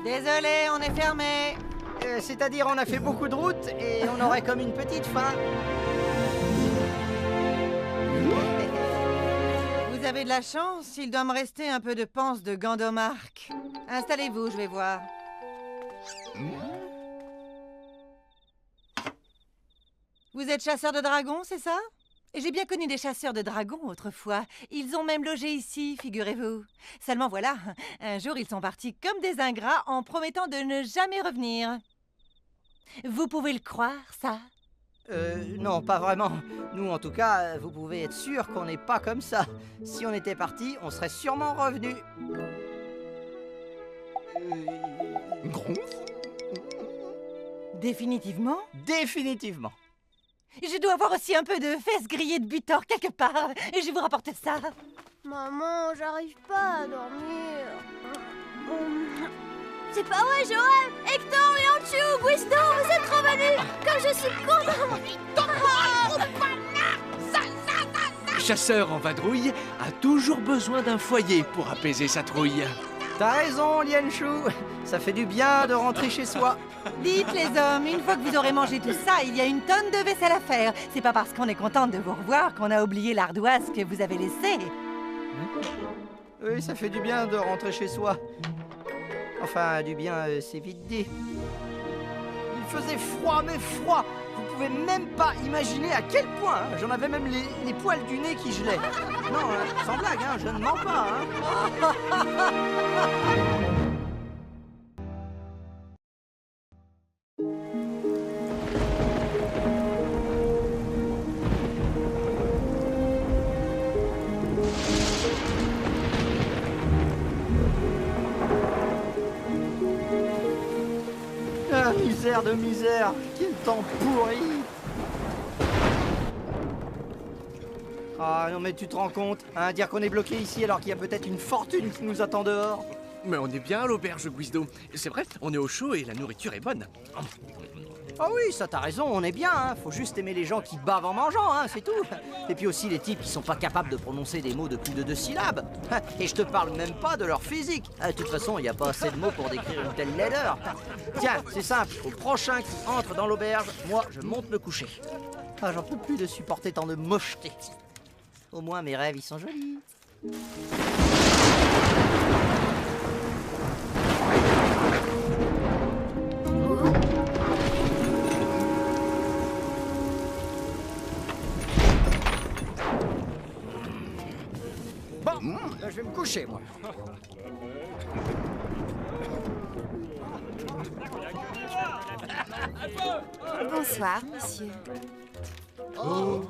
S3: Désolé, on est fermé.
S1: C'est-à-dire on a fait beaucoup de route et on aurait comme une petite faim.
S3: Vous avez de la chance, il doit me rester un peu de panse de Gandomark. Installez-vous, je vais voir. Vous êtes chasseur de dragons, c'est ça? J'ai bien connu des chasseurs de dragons autrefois. Ils ont même logé ici, figurez-vous. Seulement voilà, un jour ils sont partis comme des ingrats en promettant de ne jamais revenir. Vous pouvez le croire, ça?
S1: Non, pas vraiment. Nous, en tout cas, vous pouvez être sûr qu'on n'est pas comme ça. Si on était parti, on serait sûrement revenu.
S3: Définitivement?
S1: Définitivement.
S3: Je dois avoir aussi un peu de fesses grillées de butor quelque part. Et je vous rapporte ça.
S4: Maman, j'arrive pas à dormir. C'est pas vrai, je rêve. Hector, Yanchu, Guisto, vous êtes revenus. Comme je suis content.
S2: Chasseur en vadrouille a toujours besoin d'un foyer pour apaiser sa trouille.
S1: T'as raison, Lianshu. Ça fait du bien de rentrer chez soi.
S3: Dites les hommes, une fois que vous aurez mangé tout ça, il y a une tonne de vaisselle à faire. C'est pas parce qu'on est contente de vous revoir qu'on a oublié l'ardoise que vous avez laissée.
S1: Oui, ça fait du bien de rentrer chez soi. Enfin, du bien, c'est vite dit. Il faisait froid, mais froid. Vous pouvez même pas imaginer à quel point. Hein. J'en avais même les poils du nez qui gelaient. Non, sans blague, hein, je ne mens pas. Hein. Ah, misère de misère. Quel temps pourri. Ah non mais tu te rends compte, hein, dire qu'on est bloqué ici alors qu'il y a peut-être une fortune qui nous attend dehors.
S2: Mais on est bien à l'auberge, Guisdo. C'est vrai, on est au chaud et la nourriture est bonne.
S1: Ah oui, ça t'as raison, on est bien, hein. Faut juste aimer les gens qui bavent en mangeant, hein, c'est tout. Et puis aussi les types qui sont pas capables de prononcer des mots de plus de 2 syllabes. Et je te parle même pas de leur physique. De toute façon, il n'y a pas assez de mots pour décrire une telle laideur. Tiens, c'est simple, au prochain qui entre dans l'auberge, moi je monte me coucher. Ah, j'en peux plus de supporter tant de mocheté. Au moins mes rêves, ils sont jolis. Bon, je vais me coucher, moi.
S11: Bonsoir, monsieur.
S1: Oh.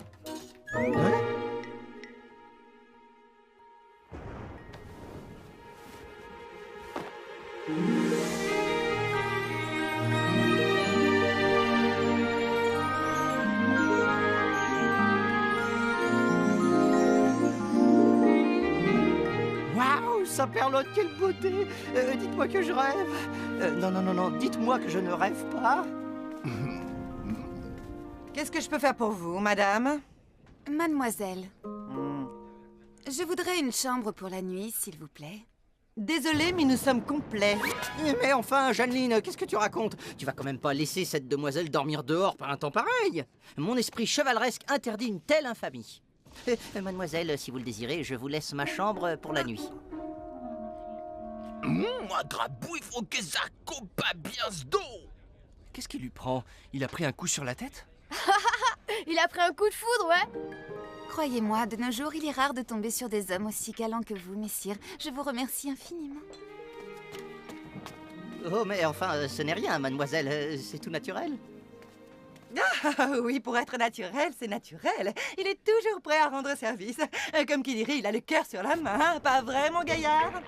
S1: Waouh, ça perlote, quelle beauté. Dites-moi que je rêve. Non, dites-moi que je ne rêve pas.
S3: Qu'est-ce que je peux faire pour vous, madame?
S11: Mademoiselle, je voudrais une chambre pour la nuit, s'il vous plaît.
S3: Désolé, mais nous sommes complets.
S1: Mais enfin, Jeanneline, qu'est-ce que tu racontes? Tu vas quand même pas laisser cette demoiselle dormir dehors par un temps pareil. Mon esprit chevaleresque interdit une telle infamie. Mademoiselle, si vous le désirez, je vous laisse ma chambre pour la nuit.
S10: Moi, Grabou, il faut que ça coupe pas bien ce dos.
S2: Qu'est-ce qui lui prend? Il a pris un coup sur la tête?
S4: Il a pris un coup de foudre, ouais.
S11: Croyez-moi, de nos jours, il est rare de tomber sur des hommes aussi galants que vous, messire. Je vous remercie infiniment.
S1: Oh, mais enfin, ce n'est rien, mademoiselle, c'est tout naturel.
S3: Ah oui, pour être naturel, c'est naturel. Il est toujours prêt à rendre service. Comme qui dirait, il a le cœur sur la main, pas vrai, mon gaillard?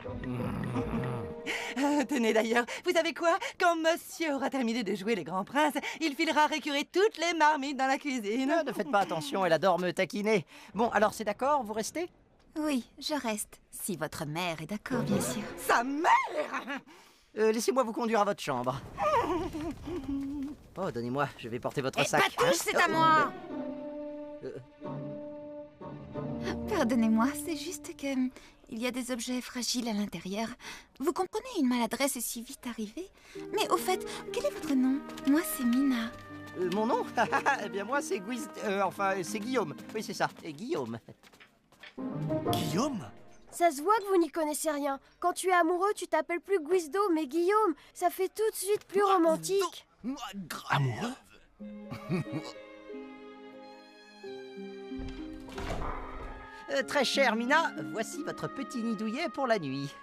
S3: Tenez d'ailleurs, vous savez quoi? Quand monsieur aura terminé de jouer les grands princes, il filera récurer toutes les marmites dans la cuisine.
S1: Ne faites pas attention, elle adore me taquiner. Bon, alors c'est d'accord, vous restez?
S11: Oui, je reste. Si votre mère est d'accord, bien sûr.
S3: Sa mère!
S1: Laissez-moi vous conduire à votre chambre. Oh, donnez-moi, je vais porter votre sac.
S11: Patouche, c'est à moi! Pardonnez-moi, c'est juste que... il y a des objets fragiles à l'intérieur. Vous comprenez, une maladresse est si vite arrivée. Mais au fait, quel est votre nom? Moi, c'est Mina.
S1: Mon nom? Eh bien, moi, c'est c'est Guillaume. Oui, c'est ça, Guillaume.
S2: Guillaume?
S4: Ça se voit que vous n'y connaissez rien. Quand tu es amoureux, tu t'appelles plus Guisdo, mais Guillaume. Ça fait tout de suite plus romantique.
S2: Amoureux?
S1: Très chère Mina, voici votre petit nid douillet pour la nuit.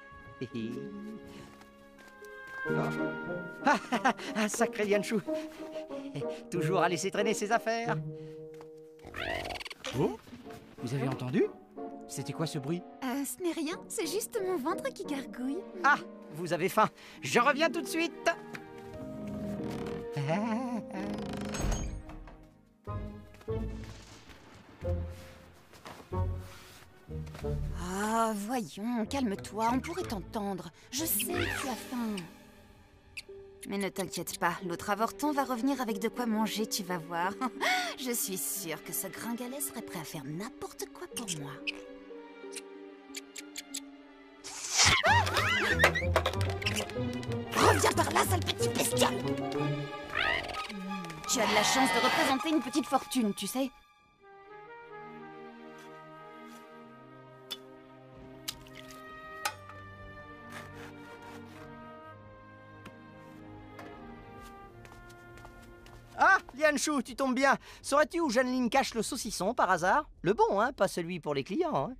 S1: Ah, sacré Lianchou. Toujours à laisser traîner ses affaires. Oh, vous avez entendu? C'était quoi ce bruit?
S11: Ce n'est rien, c'est juste mon ventre qui gargouille.
S1: Ah, vous avez faim. Je reviens tout de suite.
S11: Ah, voyons, calme-toi, on pourrait t'entendre. Je sais que tu as faim. Mais ne t'inquiète pas, l'autre avorton va revenir avec de quoi manger, tu vas voir. Je suis sûre que ce gringalet serait prêt à faire n'importe quoi pour moi. Reviens par là, sale petit bestiole! Tu as de la chance de représenter une petite fortune, tu sais.
S1: Ah, Lianchou, tu tombes bien. Saurais-tu où Jeanneline cache le saucisson, par hasard? Le bon, hein, pas celui pour les clients, hein.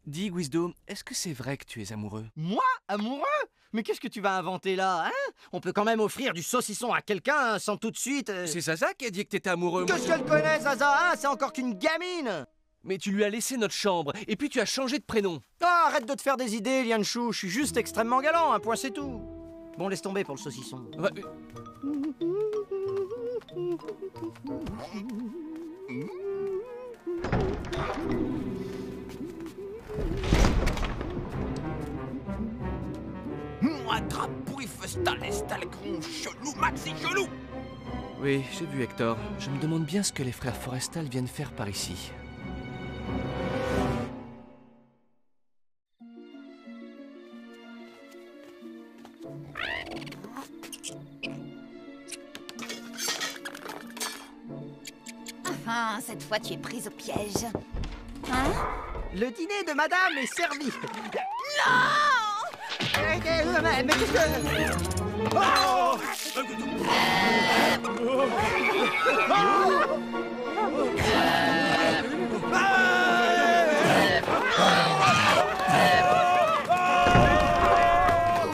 S2: Dis, Guisdo, est-ce que c'est vrai que tu es amoureux?
S1: Moi? Amoureux? Mais qu'est-ce que tu vas inventer là, hein? On peut quand même offrir du saucisson à quelqu'un hein, sans tout de suite...
S2: C'est Zaza qui a dit que t'étais amoureux.
S1: Qu'est-ce qu'elle connaît, Zaza, hein? C'est encore qu'une gamine!
S2: Mais tu lui as laissé notre chambre, et puis tu as changé de prénom.
S1: Ah, arrête de te faire des idées, Lianchou. Je suis juste extrêmement galant, un point c'est tout. Bon, laisse tomber pour le saucisson.
S2: Ouais,
S10: Moi, Grabouille, festal, gros chelou, maxi chelou.
S2: Oui, j'ai vu Hector. Je me demande bien ce que les frères Forestal viennent faire par ici.
S11: Ah, cette fois tu es prise au piège. Hein?
S1: Le dîner de madame est servi.
S11: Non!
S1: Mais qu'est-ce que... Oh!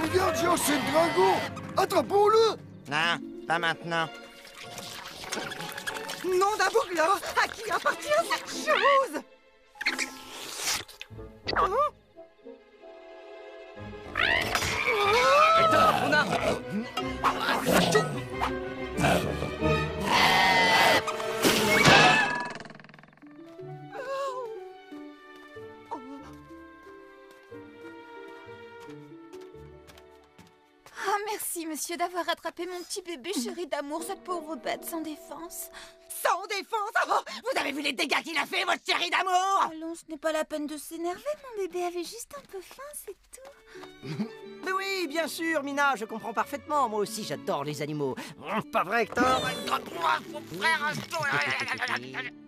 S8: Regarde, Jean, c'est le dragon! Attrapons-le!
S5: Non, pas maintenant.
S3: Nom d'un bougla! À qui appartient cette chose?
S2: Hector, on a...
S11: Oh, merci, monsieur, d'avoir attrapé mon petit bébé chéri d'amour, cette pauvre bête sans défense.
S3: sans défense. Oh, vous avez vu les dégâts qu'il a fait, votre chéri d'amour?
S11: Allons, ce n'est pas la peine de s'énerver, mon bébé avait juste un peu faim, c'est tout.
S1: Mais oui, bien sûr, Mina, je comprends parfaitement. Moi aussi, j'adore les animaux. Pas vrai, Hector?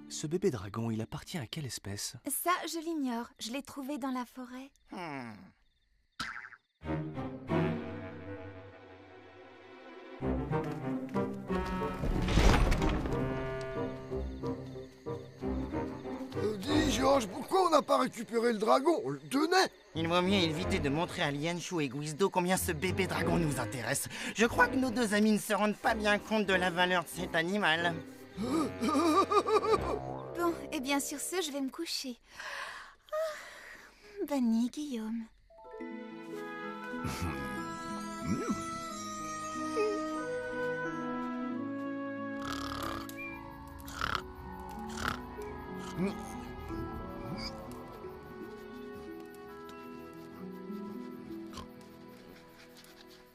S2: Ce bébé dragon, il appartient à quelle espèce?
S11: Ça, je l'ignore. Je l'ai trouvé dans la forêt.
S12: Dis, Georges, pourquoi on n'a pas récupéré le dragon? On le tenait.
S13: Il vaut mieux éviter de montrer à Lianshu et Guizdo combien ce bébé dragon nous intéresse. Je crois que nos deux amis ne se rendent pas bien compte de la valeur de cet animal.
S11: Bon, et bien sur ce, je vais me coucher. Bonne nuit, Guillaume.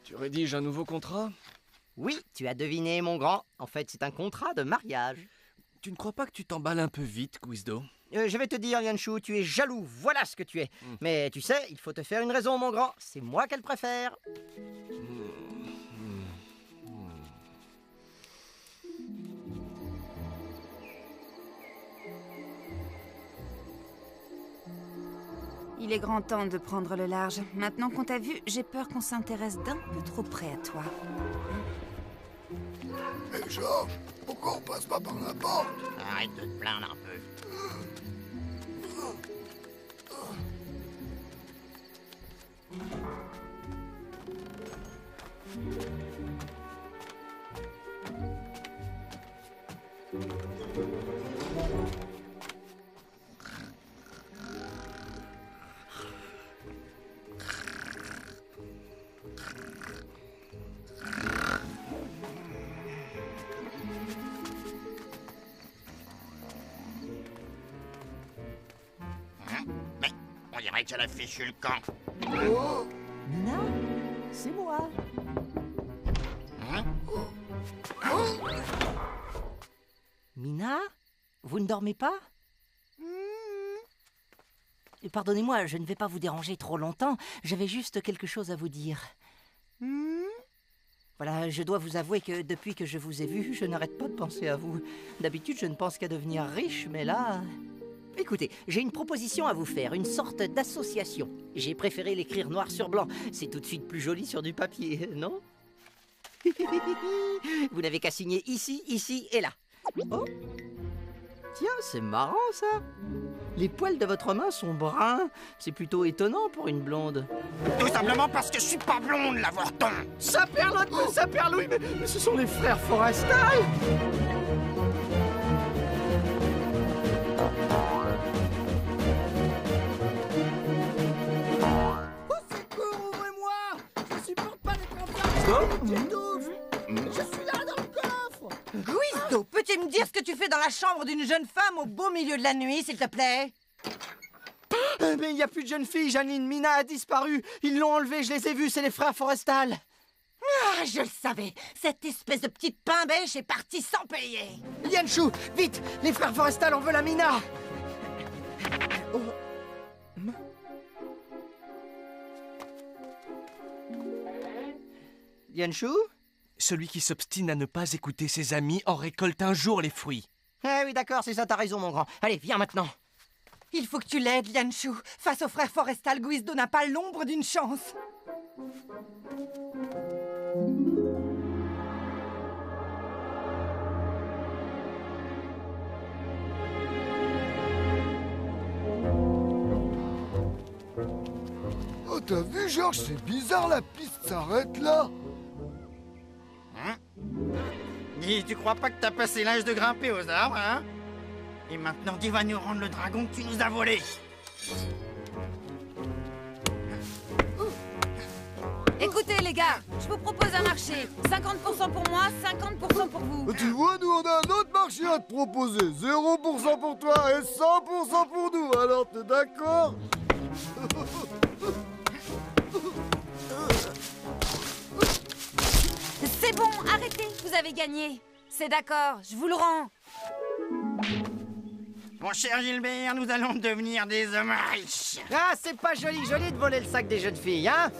S2: Tu rédiges un nouveau contrat?
S1: Oui, tu as deviné, mon grand. En fait, c'est un contrat de mariage.
S2: Tu ne crois pas que tu t'emballes un peu vite, Guizdo?
S1: Je vais te dire, Lianshu, tu es jaloux, voilà ce que tu es. Mais tu sais, il faut te faire une raison, mon grand. C'est moi qu'elle préfère.
S11: Il est grand temps de prendre le large. Maintenant qu'on t'a vu, j'ai peur qu'on s'intéresse d'un peu trop près à toi.
S12: Hé, Georges, pourquoi on passe pas par la porte?
S13: Arrête de te plaindre un peu. Mais on dirait qu'elle a fichu le camp.
S12: Oh.
S1: Mina, c'est moi. Mina, vous ne dormez pas? Pardonnez-moi, je ne vais pas vous déranger trop longtemps. J'avais juste quelque chose à vous dire. Voilà, je dois vous avouer que depuis que je vous ai vu, je n'arrête pas de penser à vous. D'habitude, je ne pense qu'à devenir riche, mais là... Écoutez, j'ai une proposition à vous faire, une sorte d'association. J'ai préféré l'écrire noir sur blanc. C'est tout de suite plus joli sur du papier, non? Vous n'avez qu'à signer ici, ici et là. Oh. Tiens, c'est marrant ça. Les poils de votre main sont bruns. C'est plutôt étonnant pour une blonde.
S13: Tout simplement parce que je suis pas blonde, l'avorton.
S1: Saperlouille, mais ce sont les frères Forrestal.
S4: Je suis là dans le coffre.
S3: Guizdo, peux-tu me dire ce que tu fais dans la chambre d'une jeune femme au beau milieu de la nuit, s'il te plaît?
S1: Mais il n'y a plus de jeune fille, Janine. Mina a disparu. Ils l'ont enlevée, je les ai vus, c'est les frères Forrestal.
S3: Ah, je le savais. Cette espèce de petite pain bêche est partie sans payer.
S1: Lianshu, vite, les frères Forrestal en veulent à Mina. Lianshu?
S2: Celui qui s'obstine à ne pas écouter ses amis en récolte un jour les fruits.
S1: Eh oui, d'accord, c'est ça, t'as raison, mon grand. Allez, viens maintenant.
S3: Il faut que tu l'aides, Lianshu. Face aux frères Forrestal, Guizdo n'a pas l'ombre d'une chance.
S12: Oh, t'as vu, Georges, c'est bizarre, la piste s'arrête là.
S13: Dis, tu crois pas que t'as passé l'âge de grimper aux arbres, hein? Et maintenant, qui va nous rendre le dragon que tu nous as volé?
S11: Écoutez, les gars, je vous propose un marché. 50% pour moi, 50% pour vous.
S12: Tu vois, nous, on a un autre marché à te proposer. 0% pour toi et 100% pour nous. Alors, t'es d'accord?
S11: C'est bon, arrêtez, vous avez gagné. C'est d'accord, je vous le rends.
S13: Mon cher Gilbert, nous allons devenir des hommes riches.
S1: Ah, c'est pas joli de voler le sac des jeunes filles, hein?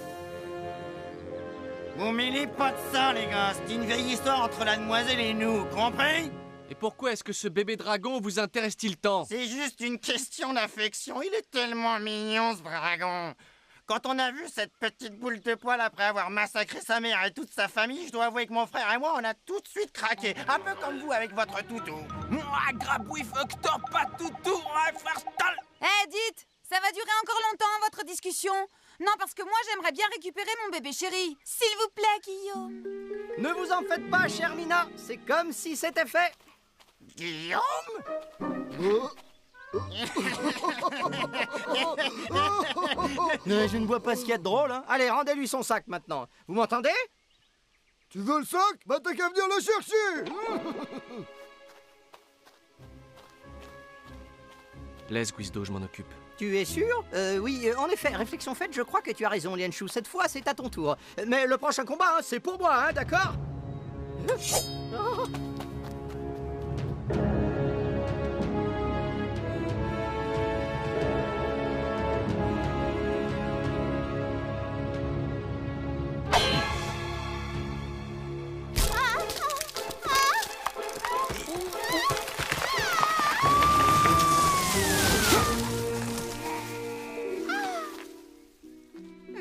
S13: Vous mêlez pas de ça, les gars. C'est une vieille histoire entre la demoiselle et nous, compris?
S2: Et pourquoi est-ce que ce bébé dragon vous intéresse-t-il tant?
S13: C'est juste une question d'affection. Il est tellement mignon, ce dragon. Quand on a vu cette petite boule de poil après avoir massacré sa mère et toute sa famille, je dois avouer que mon frère et moi, on a tout de suite craqué. Un peu comme vous avec votre toutou.
S10: Moi, Grabouif, Octor, pas toutou, Farstal.
S11: Eh, dites, ça va durer encore longtemps, votre discussion? Non, parce que moi, j'aimerais bien récupérer mon bébé chéri. S'il vous plaît, Guillaume.
S1: Ne vous en faites pas, chère Mina. C'est comme si c'était fait.
S13: Guillaume?
S1: Je ne vois pas ce qu'il y a de drôle, hein. Allez, rendez-lui son sac maintenant. Vous m'entendez?
S12: Tu veux le sac? Bah t'as qu'à venir le chercher.
S2: Laisse, Guizdo, je m'en occupe.
S1: Tu es sûr? Oui, en effet, réflexion faite, je crois que tu as raison, Lianshu. Cette fois, c'est à ton tour. Mais le prochain combat, hein, c'est pour moi, hein, d'accord?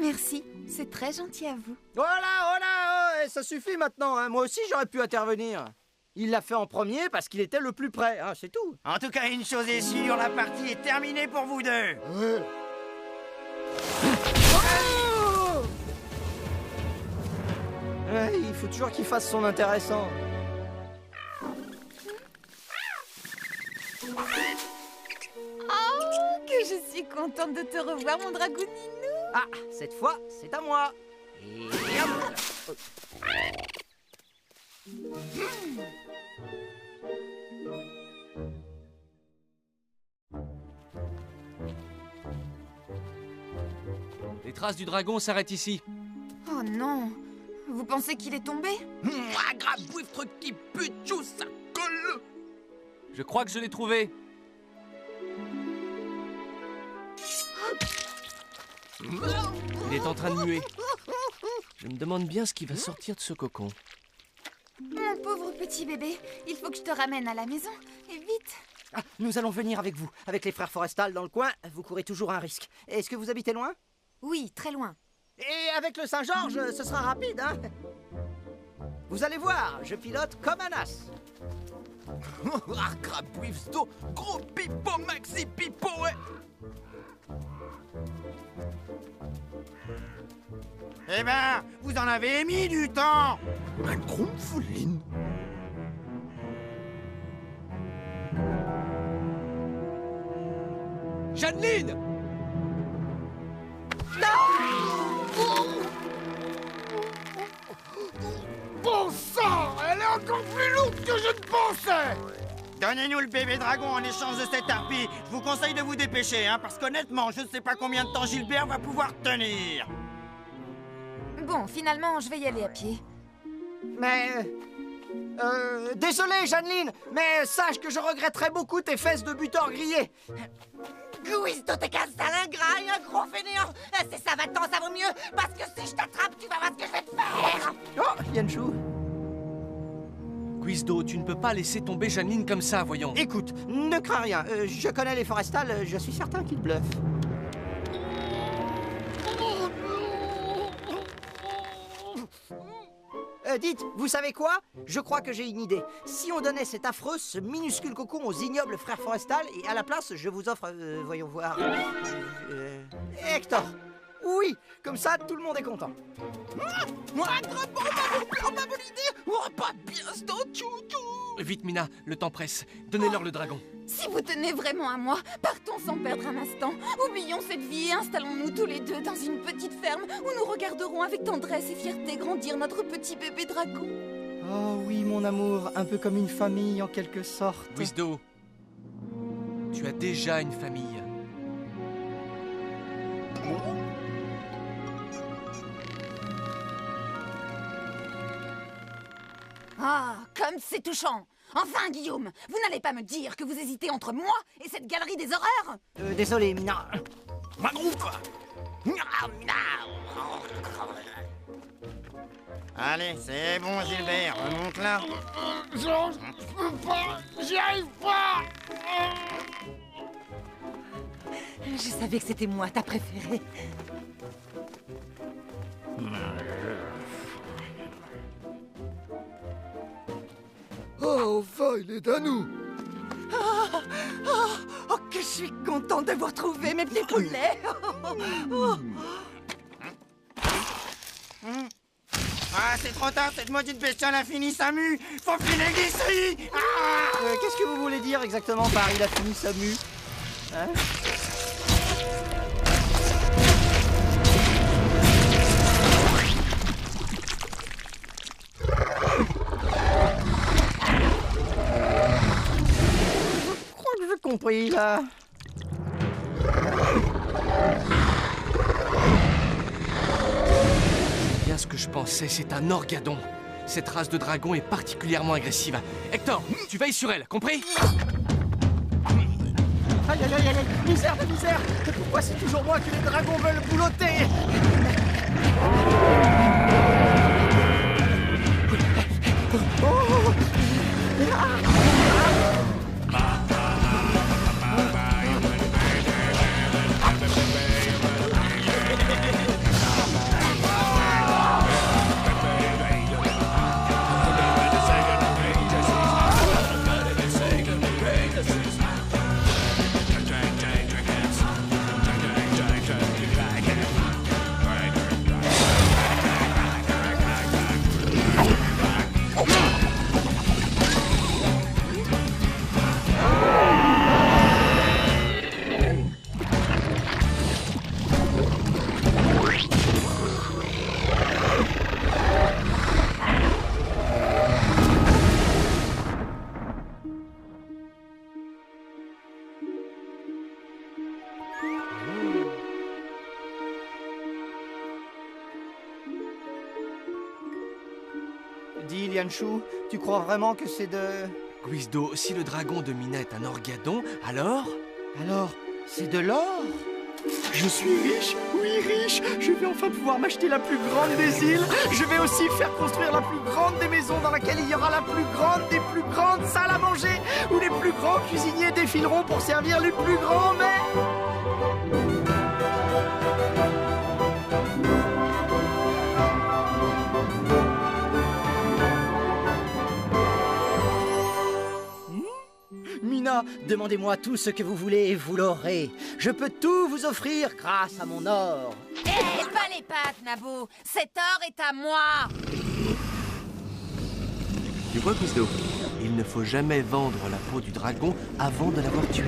S11: Merci, c'est très gentil à vous.
S1: Voilà, ça suffit maintenant, hein. Moi aussi, j'aurais pu intervenir. Il l'a fait en premier parce qu'il était le plus près, hein, c'est tout.
S13: En tout cas, une chose est sûre, la partie est terminée pour vous deux.
S1: Ouais, il faut toujours qu'il fasse son intéressant.
S11: Oh, que je suis contente de te revoir, mon dragoninou.
S1: Ah, cette fois, c'est à moi. Et hop.
S2: Les traces du dragon s'arrêtent ici.
S11: Oh non, vous pensez qu'il est tombé?
S10: Moi, Grabouif, truc qui pue, tchou, ça colle.
S2: Je crois que je l'ai trouvé. Il est en train de muer. Je me demande bien ce qui va sortir de ce cocon.
S11: Mon pauvre petit bébé, il faut que je te ramène à la maison, et vite.
S1: Ah, nous allons venir avec vous. Avec les frères Forestal dans le coin, vous courez toujours un risque. Est-ce que vous habitez loin?
S11: Oui, très loin.
S1: Et avec le Saint-Georges, ce sera rapide, hein? Vous allez voir, je pilote comme un as.
S10: Ah, Grabouif, sto, gros pipo, maxi pipo, ouais.
S13: Eh ben, vous en avez mis du temps.
S10: Un gros fouline.
S2: Jeanneline!
S12: Bon sang, elle est encore plus lourde que je ne pensais.
S13: Donnez-nous le bébé dragon en échange de cette harpie. Je vous conseille de vous dépêcher, hein, parce qu'honnêtement, je ne sais pas combien de temps Gilbert va pouvoir tenir.
S11: Bon, finalement, je vais y aller à pied.
S1: Mais... désolé, Jeanneline, mais sache que je regretterai beaucoup tes fesses de butor grillées.
S3: Guizdo, t'es qu'un sale ingrat et un gros fainéant. C'est ça, va-t'en, ça vaut mieux. Parce que si je t'attrape, tu vas voir ce que je vais te faire.
S1: Oh, Lianshu.
S2: Guizdo, tu ne peux pas laisser tomber Jeanneline comme ça, voyons.
S1: Écoute, ne crains rien. Je connais les Forestal, je suis certain qu'ils bluffent. Dites, vous savez quoi? Je crois que j'ai une idée. Si on donnait cet affreux, ce minuscule cocon aux ignobles frères Forestal, et à la place, je vous offre, voyons voir... Hector. Oui, comme ça, tout le monde est content.
S10: Moi, ma bonne idée. Oh, pas bien, sto, tchou.
S2: Vite, Mina, le temps presse. Donnez-leur le dragon.
S11: Si vous tenez vraiment à moi, partons sans perdre un instant. Oublions cette vie et installons-nous tous les deux dans une petite ferme où nous regarderons avec tendresse et fierté grandir notre petit bébé dragon.
S1: Oh oui, mon amour, un peu comme une famille en quelque sorte.
S2: Guizdo, tu as déjà une famille.
S11: Ah, comme c'est touchant. Enfin, Guillaume, vous n'allez pas me dire que vous hésitez entre moi et cette galerie des horreurs?
S1: Désolé, Mina.
S13: Allez, c'est bon, Gilbert, remonte là.
S8: Georges, je peux pas, j'y arrive pas.
S3: Je savais que c'était moi, ta préférée.
S12: Oh, enfin, il est à nous.
S3: Oh, que je suis contente de vous retrouver, mes petits poulets.
S13: Ah, c'est trop tard, cette maudite bestiole a fini sa mue. Faut filer d'ici.
S1: Qu'est-ce que vous voulez dire exactement par il a fini sa mue? Hein? Je crois que j'ai compris, là.
S2: Bien ce que je pensais, c'est un orgadon. Cette race de dragon est particulièrement agressive. Hector, tu veilles sur elle, compris?
S1: Aïe, aïe, aïe, aïe, misère de misère. Pourquoi c'est toujours moi que les dragons veulent boulotter? Oh! Dis, Lianshu, tu crois vraiment que c'est de...
S2: Guizdo, si le dragon de Mina est un orgadon, alors...
S1: Alors, c'est de l'or? Je suis riche, oui riche. Je vais enfin pouvoir m'acheter la plus grande des îles. Je vais aussi faire construire la plus grande des maisons dans laquelle il y aura la plus grande des plus grandes salles à manger, où les plus grands cuisiniers défileront pour servir les plus grands mets. Mina, demandez-moi tout ce que vous voulez et vous l'aurez. Je peux tout vous offrir grâce à mon or.
S11: Hé, pas les pattes, Nabo. Cet or est à moi.
S2: Tu vois, Guizdo, il ne faut jamais vendre la peau du dragon avant de l'avoir tué.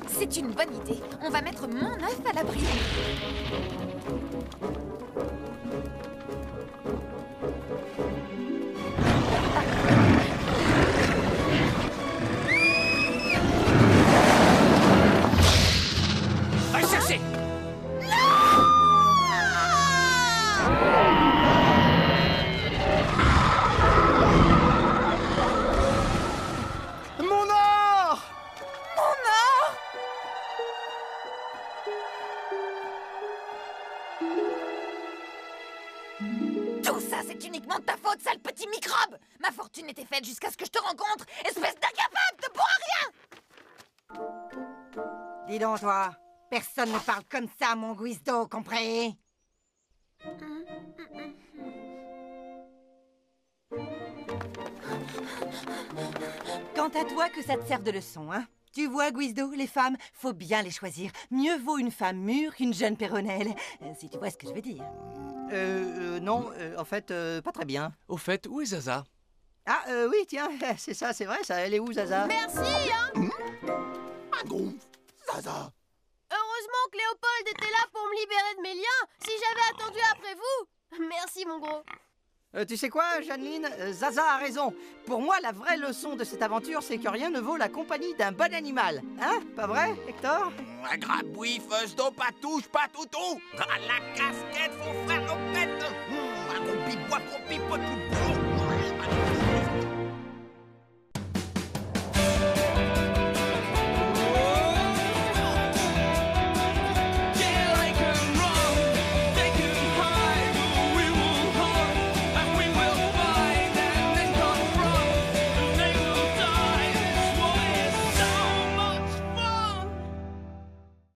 S11: C'est une bonne idée. On va mettre mon œuf à l'abri.
S2: Va le chercher!
S1: Mon or!
S11: Mon or! Tout ça, c'est uniquement de ta faute, sale petit microbe! Ma fortune était faite jusqu'à ce que je te rencontre, espèce d'incapable de bon à rien!
S3: Dis donc, toi, personne ne parle comme ça, mon Guizdo, compris? Quant à toi, que ça te serve de leçon, hein? Tu vois, Guizdo, les femmes, faut bien les choisir. Mieux vaut une femme mûre qu'une jeune péronnelle, si tu vois ce que je veux dire.
S1: Non, en fait, pas très bien.
S2: Au fait, où est Zaza?
S1: Ah, oui, tiens, c'est ça, c'est vrai, ça. Elle est où, Zaza?
S4: Merci, hein.
S12: Zaza.
S4: Heureusement que Léopold était là pour me libérer de mes liens. Si j'avais attendu après vous... Merci, mon gros.
S1: Tu sais quoi, Jeanneline? Zaza a raison. Pour moi, la vraie leçon de cette aventure, c'est que rien ne vaut la compagnie d'un bon animal. Hein? Pas vrai, Hector?
S6: Grabouille, Fusdo, pas touche, pas toutou. La casquette,